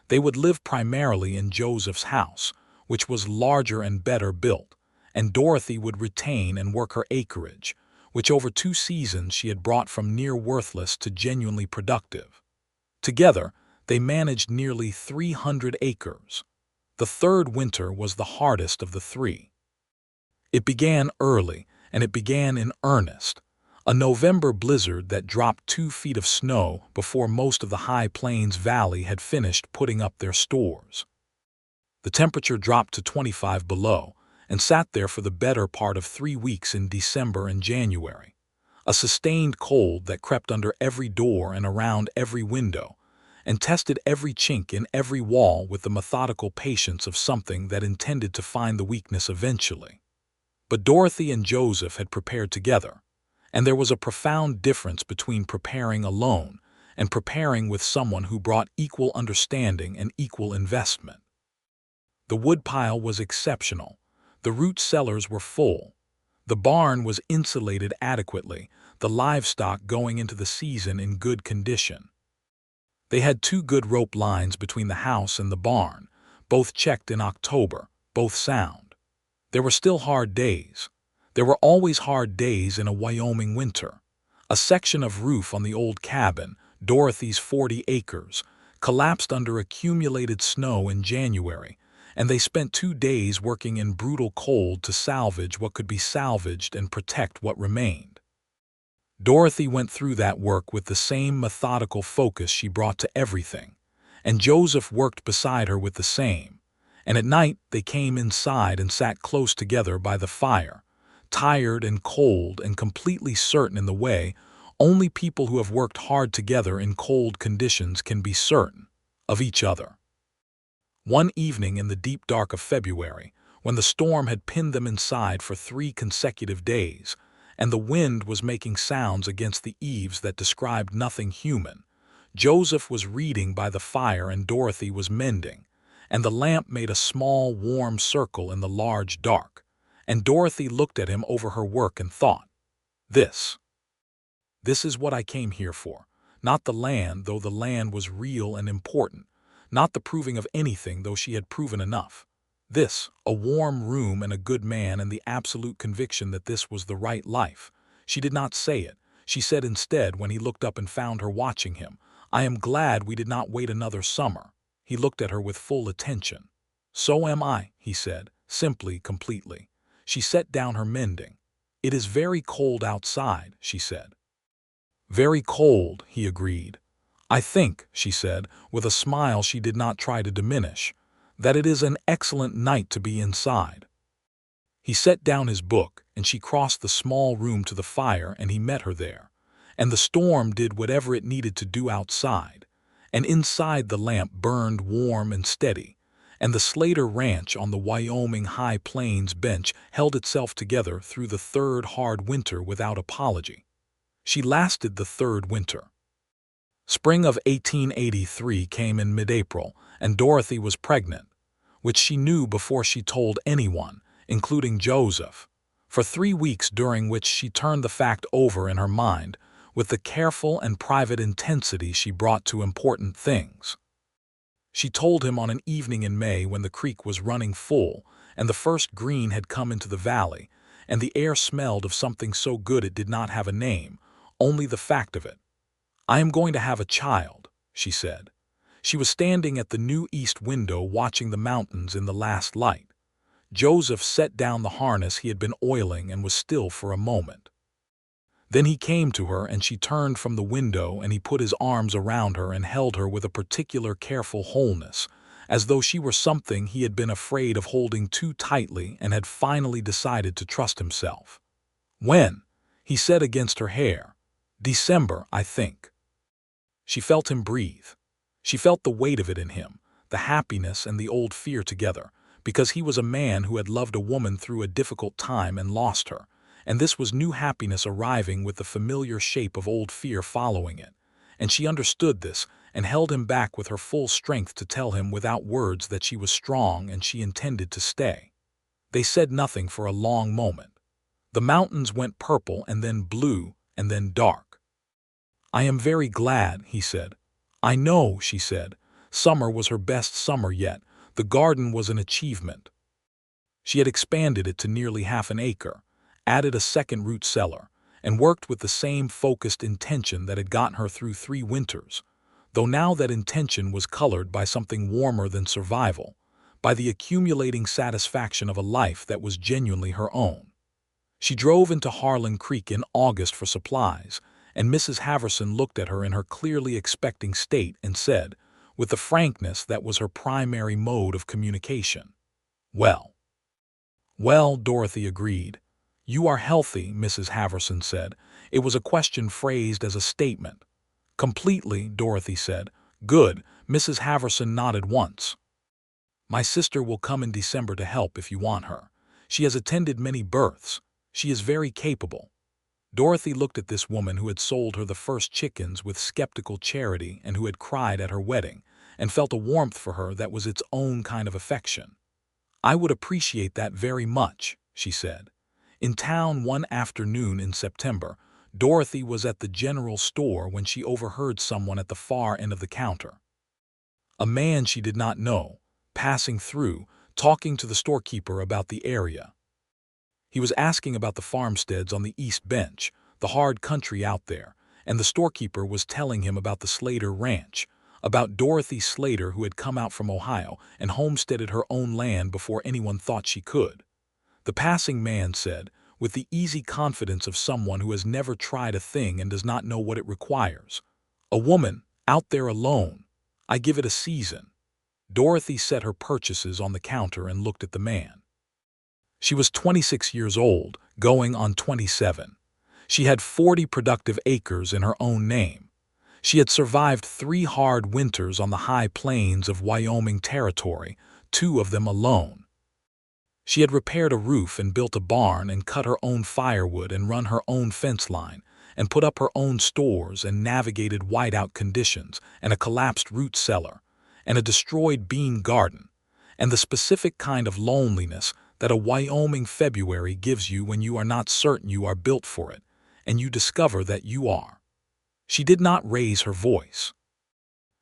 S1: They would live primarily in Joseph's house, which was larger and better built, and Dorothy would retain and work her acreage, which over 2 seasons she had brought from near worthless to genuinely productive. Together, they managed nearly 300 acres. The third winter was the hardest of the 3. It began early, and it began in earnest. A November blizzard that dropped 2 feet of snow before most of the High Plains Valley had finished putting up their stores. The temperature dropped to 25 below and sat there for the better part of 3 weeks in December and January. A sustained cold that crept under every door and around every window, and tested every chink in every wall with the methodical patience of something that intended to find the weakness eventually. But Dorothy and Joseph had prepared together, and there was a profound difference between preparing alone and preparing with someone who brought equal understanding and equal investment. The woodpile was exceptional. The root cellars were full. The barn was insulated adequately, the livestock going into the season in good condition. They had 2 good rope lines between the house and the barn, both checked in October, both sound. There were still hard days. There were always hard days in a Wyoming winter. A section of roof on the old cabin, Dorothy's 40 acres, collapsed under accumulated snow in January, and they spent 2 days working in brutal cold to salvage what could be salvaged and protect what remained. Dorothy went through that work with the same methodical focus she brought to everything, and Joseph worked beside her with the same. And at night they came inside and sat close together by the fire, tired and cold and completely certain in the way only people who have worked hard together in cold conditions can be certain of each other. One evening in the deep dark of February, when the storm had pinned them inside for 3 consecutive days, and the wind was making sounds against the eaves that described nothing human, Joseph was reading by the fire and Dorothy was mending, and the lamp made a small, warm circle in the large dark, and Dorothy looked at him over her work and thought, This is what I came here for. Not the land, though the land was real and important. Not the proving of anything, though she had proven enough. This, a warm room and a good man and the absolute conviction that this was the right life. She did not say it. She said instead, when he looked up and found her watching him, I am glad we did not wait another summer. He looked at her with full attention. So am I, he said, simply, completely. She set down her mending. It is very cold outside, she said. Very cold, he agreed. I think, she said, with a smile she did not try to diminish, that it is an excellent night to be inside. He set down his book, and she crossed the small room to the fire, and he met her there. And the storm did whatever it needed to do outside, and inside the lamp burned warm and steady, and the Slater Ranch on the Wyoming High Plains bench held itself together through the 3rd hard winter without apology. She lasted the 3rd winter. Spring of 1883 came in mid-April, and Dorothy was pregnant, which she knew before she told anyone, including Joseph, for 3 weeks, during which she turned the fact over in her mind with the careful and private intensity she brought to important things. She told him on an evening in May when the creek was running full and the first green had come into the valley, and the air smelled of something so good it did not have a name, only the fact of it. I am going to have a child, she said. She was standing at the new east window watching the mountains in the last light. Joseph set down the harness he had been oiling and was still for a moment. Then he came to her and she turned from the window and he put his arms around her and held her with a particular careful wholeness, as though she were something he had been afraid of holding too tightly and had finally decided to trust himself. When? He said against her hair. December, I think. She felt him breathe. She felt the weight of it in him, the happiness and the old fear together, because he was a man who had loved a woman through a difficult time and lost her, and this was new happiness arriving with the familiar shape of old fear following it, and she understood this and held him back with her full strength to tell him without words that she was strong and she intended to stay. They said nothing for a long moment. The mountains went purple and then blue and then dark. I am very glad, he said. I know, she said. Summer was her best summer yet. The garden was an achievement. She had expanded it to nearly half an acre, added a second root cellar, and worked with the same focused intention that had gotten her through 3 winters, though now that intention was colored by something warmer than survival, by the accumulating satisfaction of a life that was genuinely her own. She drove into Harlan Creek in August for supplies, and Mrs. Haverson looked at her in her clearly expecting state and said, with the frankness that was her primary mode of communication, Well. Well, Dorothy agreed. You are healthy, Mrs. Haverson said. It was a question phrased as a statement. Completely, Dorothy said. Good. Mrs. Haverson nodded once. My sister will come in December to help if you want her. She has attended many births. She is very capable. Dorothy looked at this woman who had sold her the first chickens with skeptical charity and who had cried at her wedding, and felt a warmth for her that was its own kind of affection. I would appreciate that very much, she said. In town one afternoon in September, Dorothy was at the general store when she overheard someone at the far end of the counter. A man she did not know, passing through, talking to the storekeeper about the area. He was asking about the farmsteads on the East Bench, the hard country out there, and the storekeeper was telling him about the Slater Ranch, about Dorothy Slater who had come out from Ohio and homesteaded her own land before anyone thought she could. The passing man said, with the easy confidence of someone who has never tried a thing and does not know what it requires. "A woman, out there alone. I give it a season." Dorothy set her purchases on the counter and looked at the man. She was 26 years old, going on 27. She had 40 productive acres in her own name. She had survived 3 hard winters on the high plains of Wyoming Territory, 2 of them alone. She had repaired a roof and built a barn and cut her own firewood and run her own fence line and put up her own stores and navigated whiteout conditions and a collapsed root cellar and a destroyed bean garden and the specific kind of loneliness that a Wyoming February gives you when you are not certain you are built for it and you discover that you are. She did not raise her voice.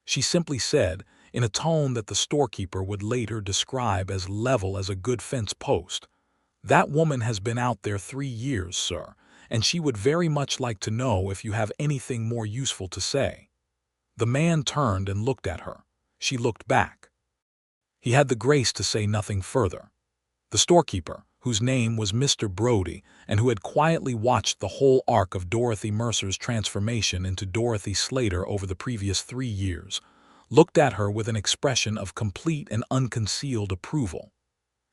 S1: She simply said, in a tone that the storekeeper would later describe as level as a good fence post, "That woman has been out there 3 years, sir, and she would very much like to know if you have anything more useful to say." The man turned and looked at her. She looked back. He had the grace to say nothing further. The storekeeper, whose name was Mr. Brody and who had quietly watched the whole arc of Dorothy Mercer's transformation into Dorothy Slater over the previous 3 years, looked at her with an expression of complete and unconcealed approval.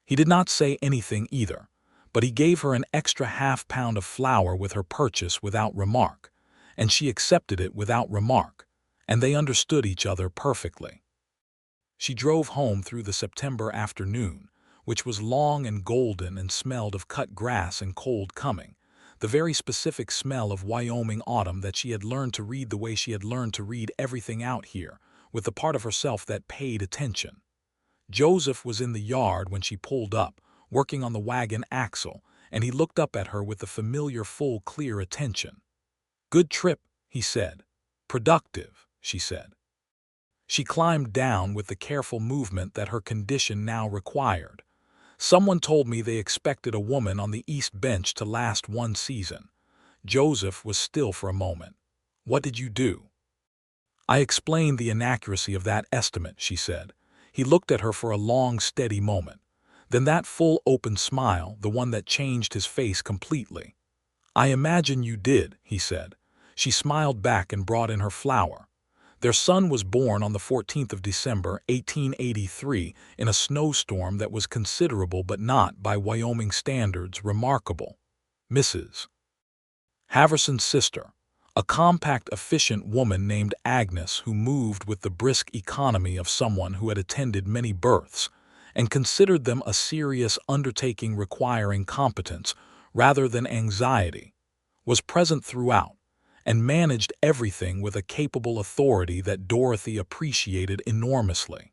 S1: He did not say anything either, but he gave her an extra half-pound of flour with her purchase without remark, and she accepted it without remark, and they understood each other perfectly. She drove home through the September afternoon, which was long and golden and smelled of cut grass and cold coming, the very specific smell of Wyoming autumn that she had learned to read the way she had learned to read everything out here, with the part of herself that paid attention. Joseph was in the yard when she pulled up, working on the wagon axle, and he looked up at her with the familiar full clear attention. "Good trip," he said. "Productive," she said. She climbed down with the careful movement that her condition now required. "Someone told me they expected a woman on the East Bench to last 1 season. Joseph was still for a moment. "What did you do?" "I explained the inaccuracy of that estimate," she said. He looked at her for a long, steady moment. Then that full, open smile, the one that changed his face completely. "I imagine you did," he said. She smiled back and brought in her flour. Their son was born on the 14th of December, 1883, in a snowstorm that was considerable but not, by Wyoming standards, remarkable. Mrs. Haverson's sister, a compact, efficient woman named Agnes who moved with the brisk economy of someone who had attended many births and considered them a serious undertaking requiring competence rather than anxiety, was present throughout and managed everything with a capable authority that Dorothy appreciated enormously.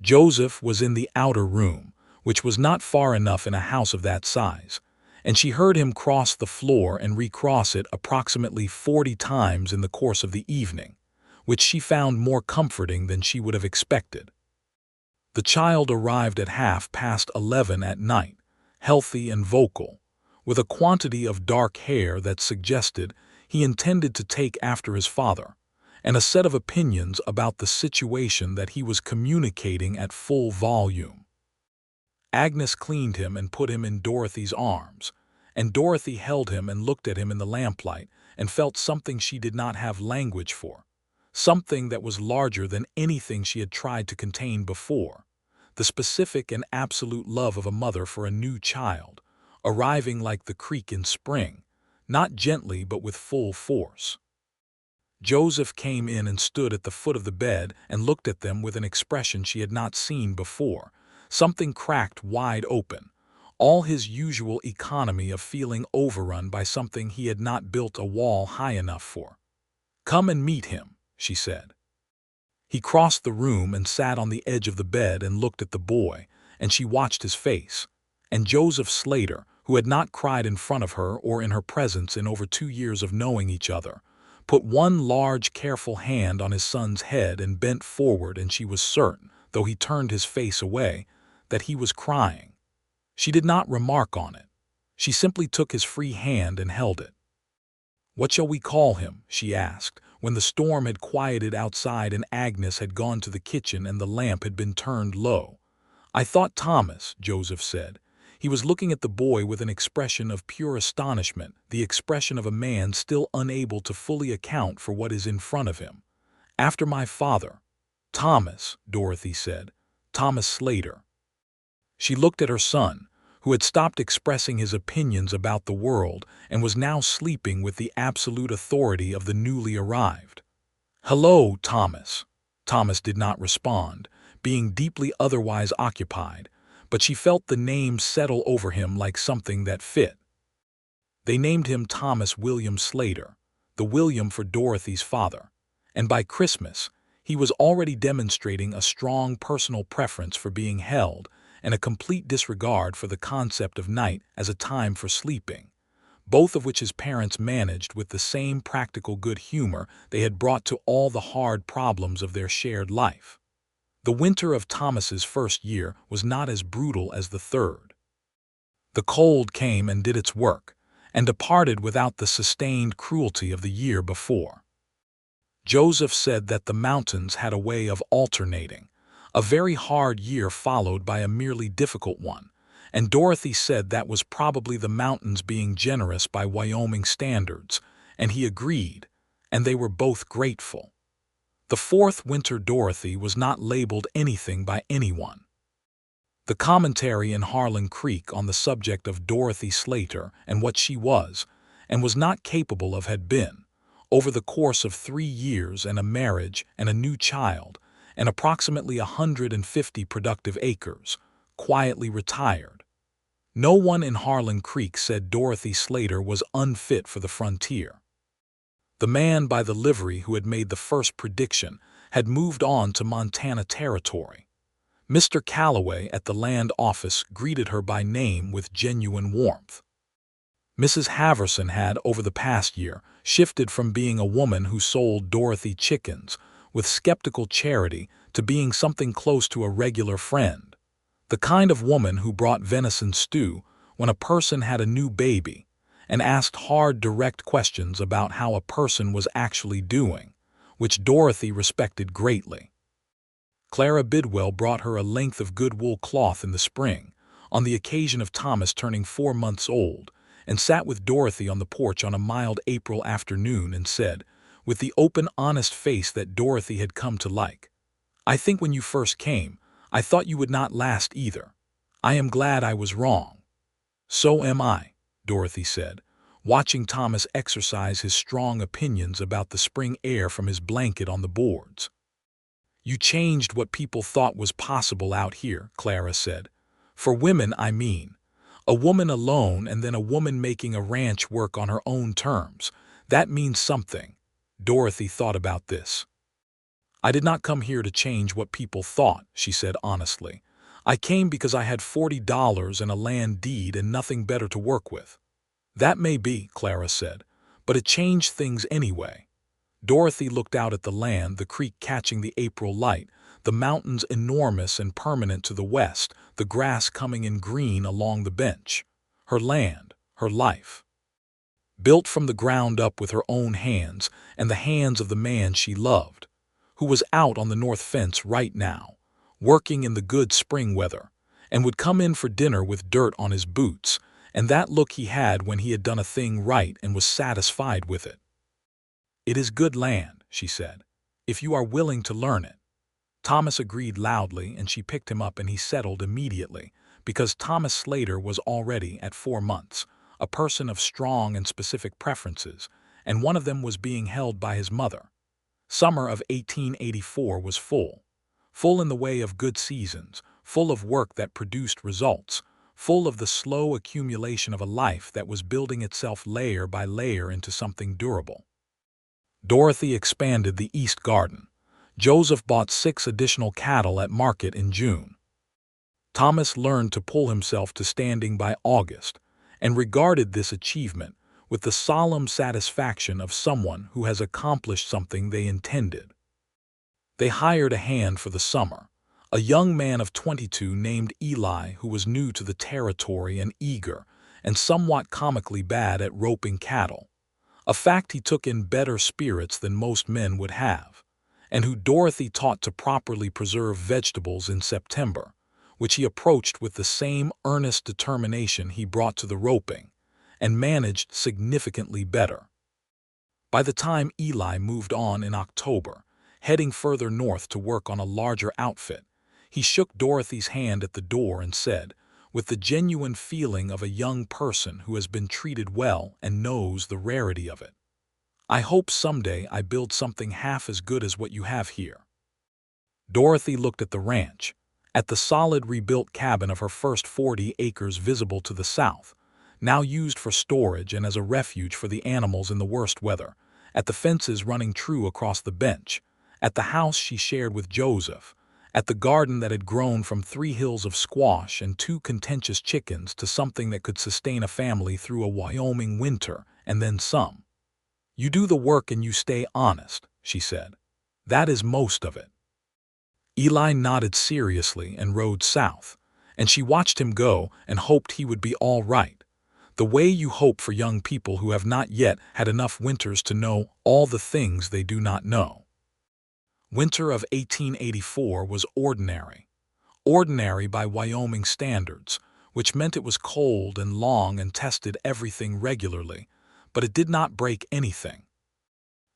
S1: Joseph was in the outer room, which was not far enough in a house of that size, and she heard him cross the floor and recross it approximately 40 times in the course of the evening, which she found more comforting than she would have expected. The child arrived at 11:30 at night, healthy and vocal, with a quantity of dark hair that suggested he intended to take after his father, and a set of opinions about the situation that he was communicating at full volume. Agnes cleaned him and put him in Dorothy's arms, and Dorothy held him and looked at him in the lamplight and felt something she did not have language for, something that was larger than anything she had tried to contain before, the specific and absolute love of a mother for a new child, arriving like the creek in spring, not gently but with full force. Joseph came in and stood at the foot of the bed and looked at them with an expression she had not seen before, something cracked wide open, all his usual economy of feeling overrun by something he had not built a wall high enough for. "Come and meet him," she said. He crossed the room and sat on the edge of the bed and looked at the boy, and she watched his face. And Joseph Slater, who had not cried in front of her or in her presence in over 2 years of knowing each other, put one large, careful hand on his son's head and bent forward, and she was certain, though he turned his face away, that he was crying. She did not remark on it. She simply took his free hand and held it. "What shall we call him?" she asked, when the storm had quieted outside and Agnes had gone to the kitchen and the lamp had been turned low. "I thought Thomas," Joseph said. He was looking at the boy with an expression of pure astonishment, the expression of a man still unable to fully account for what is in front of him. "After my father." "Thomas," Dorothy said. "Thomas Slater." She looked at her son, who had stopped expressing his opinions about the world and was now sleeping with the absolute authority of the newly arrived. "Hello, Thomas." Thomas did not respond, being deeply otherwise occupied, but she felt the name settle over him like something that fit. They named him Thomas William Slater, the William for Dorothy's father, and by Christmas, he was already demonstrating a strong personal preference for being held and a complete disregard for the concept of night as a time for sleeping, both of which his parents managed with the same practical good humor they had brought to all the hard problems of their shared life. The winter of Thomas's first year was not as brutal as the third. The cold came and did its work, and departed without the sustained cruelty of the year before. Joseph said that the mountains had a way of alternating, a very hard year followed by a merely difficult one, and Dorothy said that was probably the mountains being generous by Wyoming standards, and he agreed, and they were both grateful. The fourth winter Dorothy was not labeled anything by anyone. The commentary in Harlan Creek on the subject of Dorothy Slater and what she was, and was not capable of had been, over the course of 3 years and a marriage and a new child, and approximately 150 productive acres, quietly retired. No one in Harlan Creek said Dorothy Slater was unfit for the frontier. The man by the livery who had made the first prediction had moved on to Montana Territory. Mr. Calloway at the land office greeted her by name with genuine warmth. Mrs. Haverson had, over the past year, shifted from being a woman who sold Dorothy chickens with skeptical charity to being something close to a regular friend, the kind of woman who brought venison stew when a person had a new baby, and asked hard, direct questions about how a person was actually doing, which Dorothy respected greatly. Clara Bidwell brought her a length of good wool cloth in the spring, on the occasion of Thomas turning 4 months old, and sat with Dorothy on the porch on a mild April afternoon and said, with the open, honest face that Dorothy had come to like, "I think when you first came, I thought you would not last either. I am glad I was wrong." "So am I," Dorothy said, watching Thomas exercise his strong opinions about the spring air from his blanket on the boards. "You changed what people thought was possible out here," Clara said. "For women, I mean. A woman alone and then a woman making a ranch work on her own terms. That means something." Dorothy thought about this. "I did not come here to change what people thought," she said honestly. "I came because I had $40 and a land deed and nothing better to work with." "That may be," Clara said, "but it changed things anyway." Dorothy looked out at the land, the creek catching the April light, the mountains enormous and permanent to the west, the grass coming in green along the bench. Her land, her life. Built from the ground up with her own hands and the hands of the man she loved, who was out on the north fence right now, working in the good spring weather, and would come in for dinner with dirt on his boots, and that look he had when he had done a thing right and was satisfied with it. "It is good land," she said, "if you are willing to learn it." Thomas agreed loudly, and she picked him up and he settled immediately, because Thomas Slater was already, at 4 months, a person of strong and specific preferences, and one of them was being held by his mother. Summer of 1884 was full in the way of good seasons, full of work that produced results, full of the slow accumulation of a life that was building itself layer by layer into something durable. Dorothy expanded the East Garden. Joseph bought 6 additional cattle at market in June. Thomas learned to pull himself to standing by August, and regarded this achievement with the solemn satisfaction of someone who has accomplished something they intended. They hired a hand for the summer, a young man of 22 named Eli, who was new to the territory and eager, and somewhat comically bad at roping cattle, a fact he took in better spirits than most men would have, and who Dorothy taught to properly preserve vegetables in September, which he approached with the same earnest determination he brought to the roping, and managed significantly better. By the time Eli moved on in October, heading further north to work on a larger outfit, he shook Dorothy's hand at the door and said, with the genuine feeling of a young person who has been treated well and knows the rarity of it, "I hope someday I build something half as good as what you have here." Dorothy looked at the ranch, at the solid rebuilt cabin of her first 40 acres visible to the south, now used for storage and as a refuge for the animals in the worst weather, at the fences running true across the bench, at the house she shared with Joseph, at the garden that had grown from 3 hills of squash and 2 contentious chickens to something that could sustain a family through a Wyoming winter and then some. "You do the work and you stay honest," she said. "That is most of it." Eli nodded seriously and rode south, and she watched him go and hoped he would be all right, the way you hope for young people who have not yet had enough winters to know all the things they do not know. Winter of 1884 was ordinary. Ordinary by Wyoming standards, which meant it was cold and long and tested everything regularly, but it did not break anything.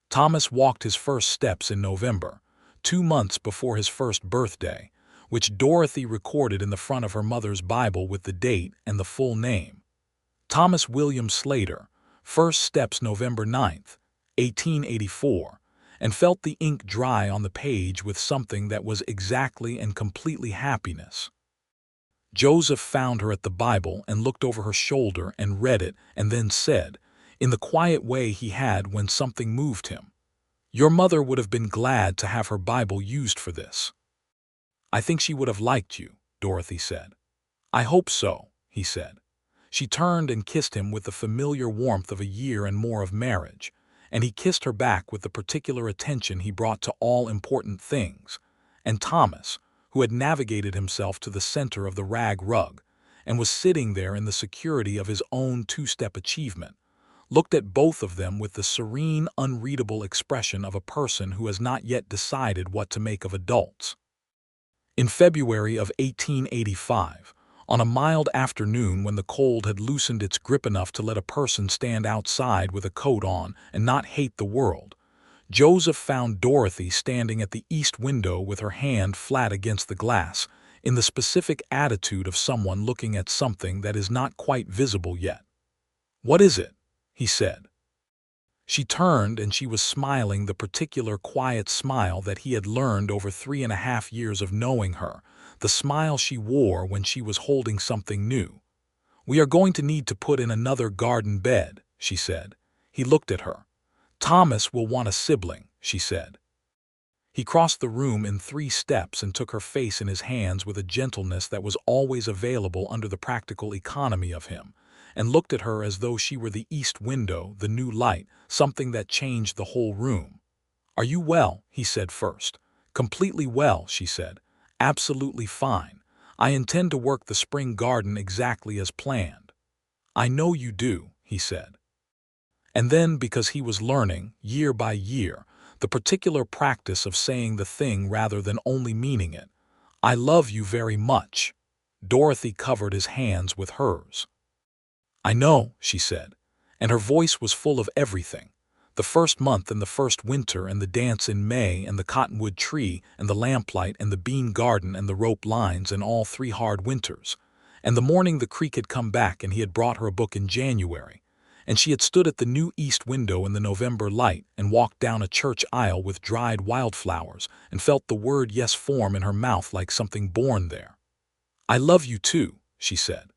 S1: Thomas walked his first steps in November, 2 months before his first birthday, which Dorothy recorded in the front of her mother's Bible with the date and the full name. Thomas William Slater, first steps November 9th, 1884, and felt the ink dry on the page with something that was exactly and completely happiness. Joseph found her at the Bible and looked over her shoulder and read it and then said, in the quiet way he had when something moved him, "Your mother would have been glad to have her Bible used for this." "I think she would have liked you," Dorothy said. "I hope so," he said. She turned and kissed him with the familiar warmth of a year and more of marriage, and he kissed her back with the particular attention he brought to all important things. And Thomas, who had navigated himself to the center of the rag rug, and was sitting there in the security of his own 2-step achievement, looked at both of them with the serene, unreadable expression of a person who has not yet decided what to make of adults. In February of 1885, on a mild afternoon when the cold had loosened its grip enough to let a person stand outside with a coat on and not hate the world, Joseph found Dorothy standing at the east window with her hand flat against the glass, in the specific attitude of someone looking at something that is not quite visible yet. "What is it?" he said. She turned and she was smiling the particular quiet smile that he had learned over 3.5 years of knowing her, the smile she wore when she was holding something new. "We are going to need to put in another garden bed," she said. He looked at her. "Thomas will want a sibling," she said. He crossed the room in 3 steps and took her face in his hands with a gentleness that was always available under the practical economy of him, and looked at her as though she were the east window, the new light, something that changed the whole room. "Are you well?" he said first. "Completely well," she said. "Absolutely fine. I intend to work the spring garden exactly as planned." "I know you do," he said. And then, because he was learning, year by year, the particular practice of saying the thing rather than only meaning it, "I love you very much." Dorothy covered his hands with hers. "I know," she said, and her voice was full of everything. The first month and the first winter and the dance in May and the cottonwood tree and the lamplight and the bean garden and the rope lines and all 3 hard winters, and the morning the creek had come back and he had brought her a book in January, and she had stood at the new east window in the November light and walked down a church aisle with dried wildflowers and felt the word yes form in her mouth like something born there. "I love you too," she said.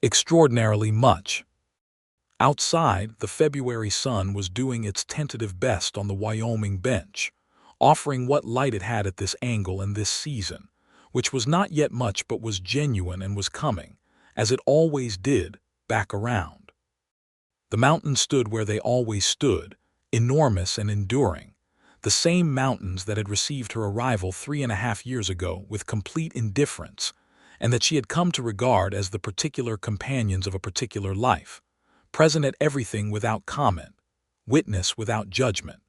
S1: "Extraordinarily much." Outside, the February sun was doing its tentative best on the Wyoming bench, offering what light it had at this angle and this season, which was not yet much but was genuine and was coming, as it always did, back around. The mountains stood where they always stood, enormous and enduring, the same mountains that had received her arrival 3.5 years ago with complete indifference, and that she had come to regard as the particular companions of a particular life, present at everything without comment, witness without judgment.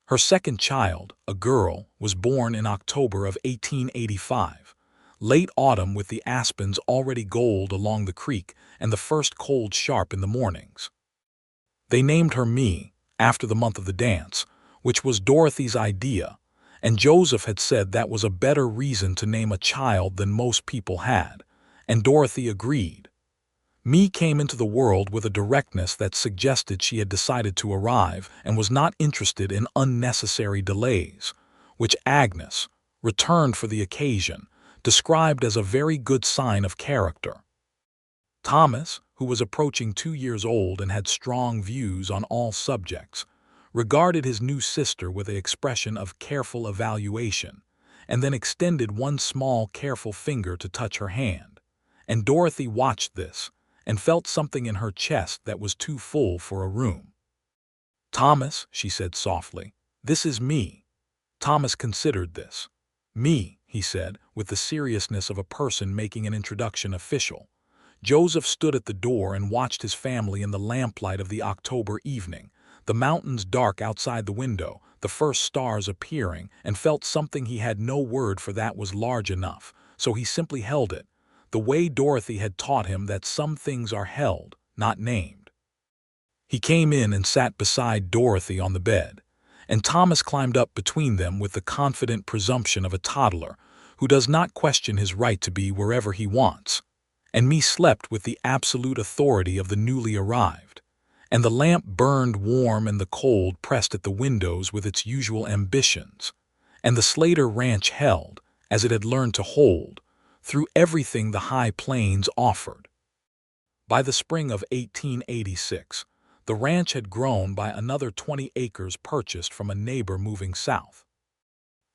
S1: Her second child, a girl, was born in October of 1885, Late autumn with the aspens already gold along the creek and the first cold sharp in the mornings. They named her Me, after the month of the dance, which was Dorothy's idea, and Joseph had said that was a better reason to name a child than most people had, and Dorothy agreed. Me came into the world with a directness that suggested she had decided to arrive and was not interested in unnecessary delays, which Agnes, returned for the occasion, described as a very good sign of character. Thomas, who was approaching 2 years old and had strong views on all subjects, regarded his new sister with an expression of careful evaluation, and then extended one small, careful finger to touch her hand. And Dorothy watched this, and felt something in her chest that was too full for a room. "Thomas," she said softly, "this is Me." Thomas considered this. "Me," he said, with the seriousness of a person making an introduction official. Joseph stood at the door and watched his family in the lamplight of the October evening, the mountains dark outside the window, the first stars appearing, and felt something he had no word for that was large enough, so he simply held it, the way Dorothy had taught him that some things are held, not named. He came in and sat beside Dorothy on the bed, and Thomas climbed up between them with the confident presumption of a toddler who does not question his right to be wherever he wants. And Me slept with the absolute authority of the newly arrived, and the lamp burned warm and the cold pressed at the windows with its usual ambitions, and the Slater ranch held, as it had learned to hold, through everything the high plains offered. By the spring of 1886, the ranch had grown by another 20 acres purchased from a neighbor moving south.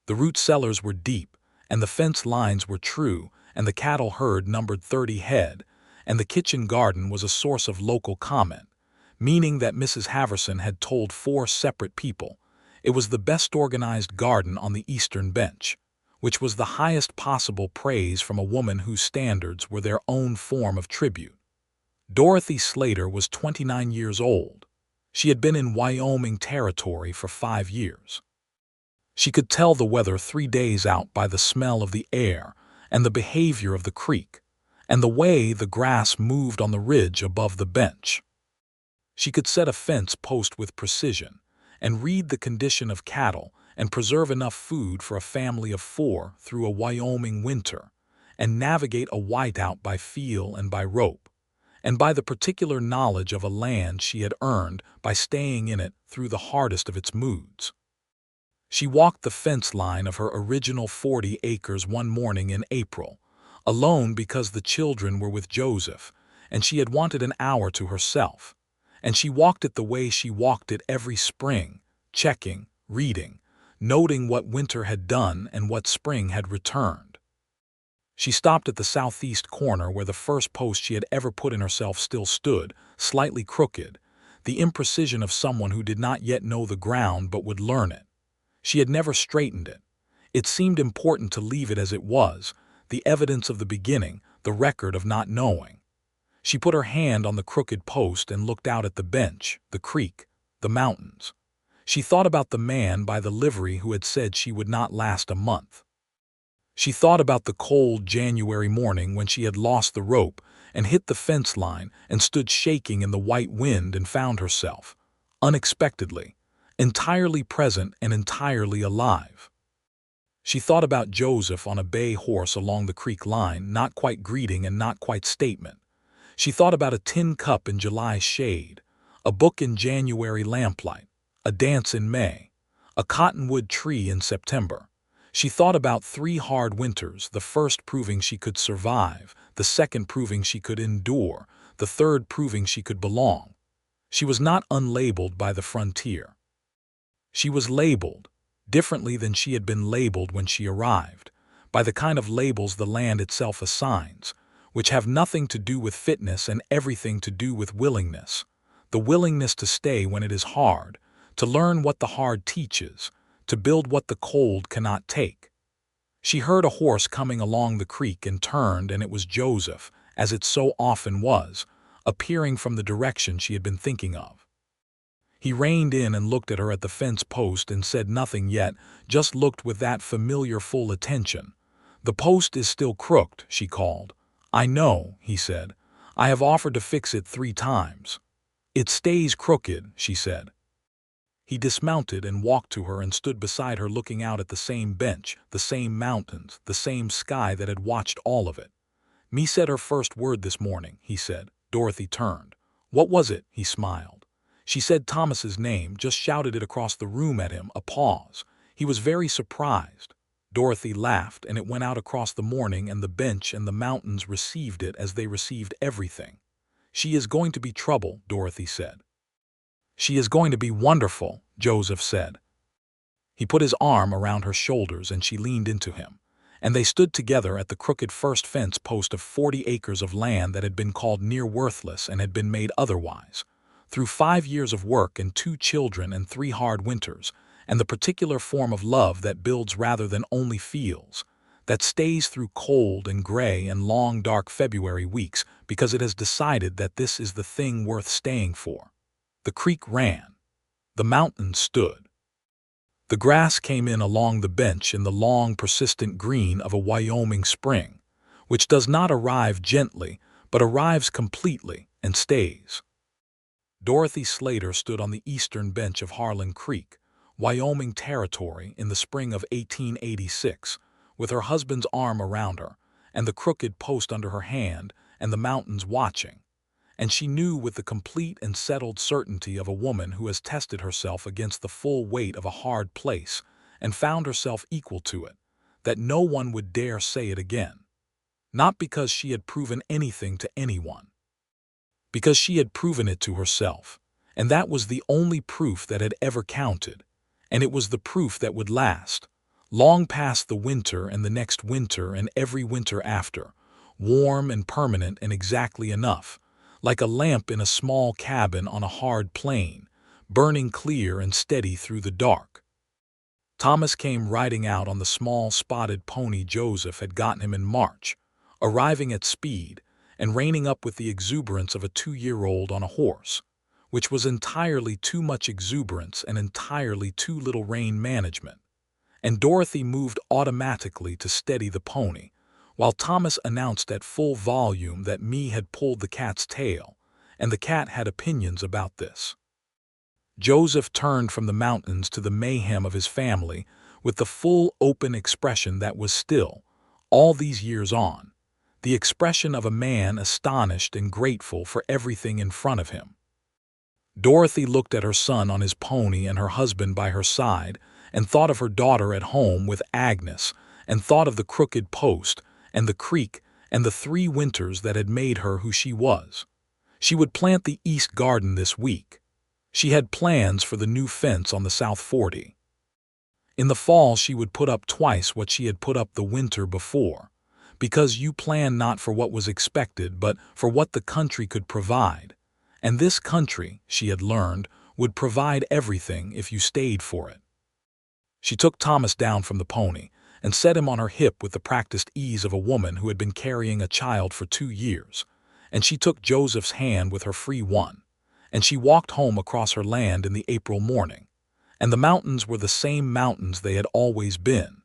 S1: The root cellars were deep, and the fence lines were true, and the cattle herd numbered 30 head, and the kitchen garden was a source of local comment, meaning that Mrs. Haverson had told 4 separate people it was the best organized garden on the Eastern Bench, which was the highest possible praise from a woman whose standards were their own form of tribute. Dorothy Slater was 29 years old. She had been in Wyoming Territory for 5 years. She could tell the weather 3 days out by the smell of the air and the behavior of the creek, and the way the grass moved on the ridge above the bench. She could set a fence post with precision, and read the condition of cattle, and preserve enough food for a family of 4 through a Wyoming winter, and navigate a whiteout by feel and by rope, and by the particular knowledge of a land she had earned by staying in it through the hardest of its moods. She walked the fence line of her original 40 acres one morning in April, alone because the children were with Joseph, and she had wanted an hour to herself, and she walked it the way she walked it every spring, checking, reading, noting what winter had done and what spring had returned. She stopped at the southeast corner where the first post she had ever put in herself still stood, slightly crooked, the imprecision of someone who did not yet know the ground but would learn it. She had never straightened it. It seemed important to leave it as it was, the evidence of the beginning, the record of not knowing. She put her hand on the crooked post and looked out at the bench, the creek, the mountains. She thought about the man by the livery who had said she would not last a month. She thought about the cold January morning when she had lost the rope and hit the fence line and stood shaking in the white wind and found herself, unexpectedly, entirely present and entirely alive. She thought about Joseph on a bay horse along the creek line, not quite greeting and not quite statement. She thought about a tin cup in July shade, a book in January lamplight, a dance in May, a cottonwood tree in September. She thought about 3 hard winters, the first proving she could survive, the second proving she could endure, the third proving she could belong. She was not unlabeled by the frontier. She was labeled, differently than she had been labeled when she arrived, by the kind of labels the land itself assigns, which have nothing to do with fitness and everything to do with willingness, the willingness to stay when it is hard, to learn what the hard teaches, to build what the cold cannot take. She heard a horse coming along the creek and turned, and it was Joseph, as it so often was, appearing from the direction she had been thinking of. He reined in and looked at her at the fence post and said nothing yet, just looked with that familiar full attention, "The post is still crooked," she called. "I know," he said. "I have offered to fix it 3 times." "It stays crooked," she said. He dismounted and walked to her and stood beside her looking out at the same bench, the same mountains, the same sky that had watched all of it. "Me said her first word this morning," he said. Dorothy turned. "What was it?" He smiled. "She said Thomas's name, just shouted it across the room at him." A pause. He was very surprised. Dorothy laughed, and it went out across the morning, and the bench and the mountains received it as they received everything. "She is going to be trouble," Dorothy said. "She is going to be wonderful," Joseph said. He put his arm around her shoulders and she leaned into him, and they stood together at the crooked first fence post of 40 acres of land that had been called near worthless and had been made otherwise, through 5 years of work and 2 children and 3 hard winters, and the particular form of love that builds rather than only feels, that stays through cold and gray and long dark February weeks because it has decided that this is the thing worth staying for. The creek ran. The mountains stood. The grass came in along the bench in the long, persistent green of a Wyoming spring, which does not arrive gently, but arrives completely and stays. Dorothy Slater stood on the eastern bench of Harlan Creek, Wyoming Territory, in the spring of 1886, with her husband's arm around her, and the crooked post under her hand, and the mountains watching. And she knew with the complete and settled certainty of a woman who has tested herself against the full weight of a hard place and found herself equal to it, that no one would dare say it again. Not because she had proven anything to anyone. Because she had proven it to herself, and that was the only proof that had ever counted, and it was the proof that would last, long past the winter and the next winter and every winter after, warm and permanent and exactly enough, like a lamp in a small cabin on a hard plain, burning clear and steady through the dark. Thomas came riding out on the small spotted pony Joseph had gotten him in March, arriving at speed and reining up with the exuberance of a 2-year-old on a horse, which was entirely too much exuberance and entirely too little rein management. And Dorothy moved automatically to steady the pony, while Thomas announced at full volume that me had pulled the cat's tail, and the cat had opinions about this. Joseph turned from the mountains to the mayhem of his family with the full open expression that was still, all these years on, the expression of a man astonished and grateful for everything in front of him. Dorothy looked at her son on his pony and her husband by her side, and thought of her daughter at home with Agnes, and thought of the crooked post, and the creek, and the 3 winters that had made her who she was. She would plant the east garden this week. She had plans for the new fence on the South 40. In the fall she would put up twice what she had put up the winter before, because you plan not for what was expected but for what the country could provide, and this country, she had learned, would provide everything if you stayed for it. She took Thomas down from the pony and set him on her hip with the practiced ease of a woman who had been carrying a child for 2 years, and she took Joseph's hand with her free one, and she walked home across her land in the April morning, and the mountains were the same mountains they had always been,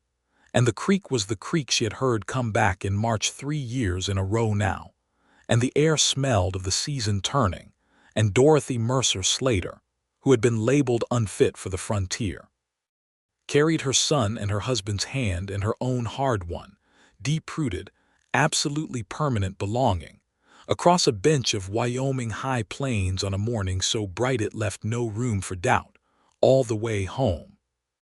S1: and the creek was the creek she had heard come back in March 3 years in a row now, and the air smelled of the season turning, and Dorothy Mercer Slater, who had been labeled unfit for the frontier, carried her son and her husband's hand and her own hard one, deep-rooted, absolutely permanent belonging, across a bench of Wyoming high plains on a morning so bright it left no room for doubt, all the way home.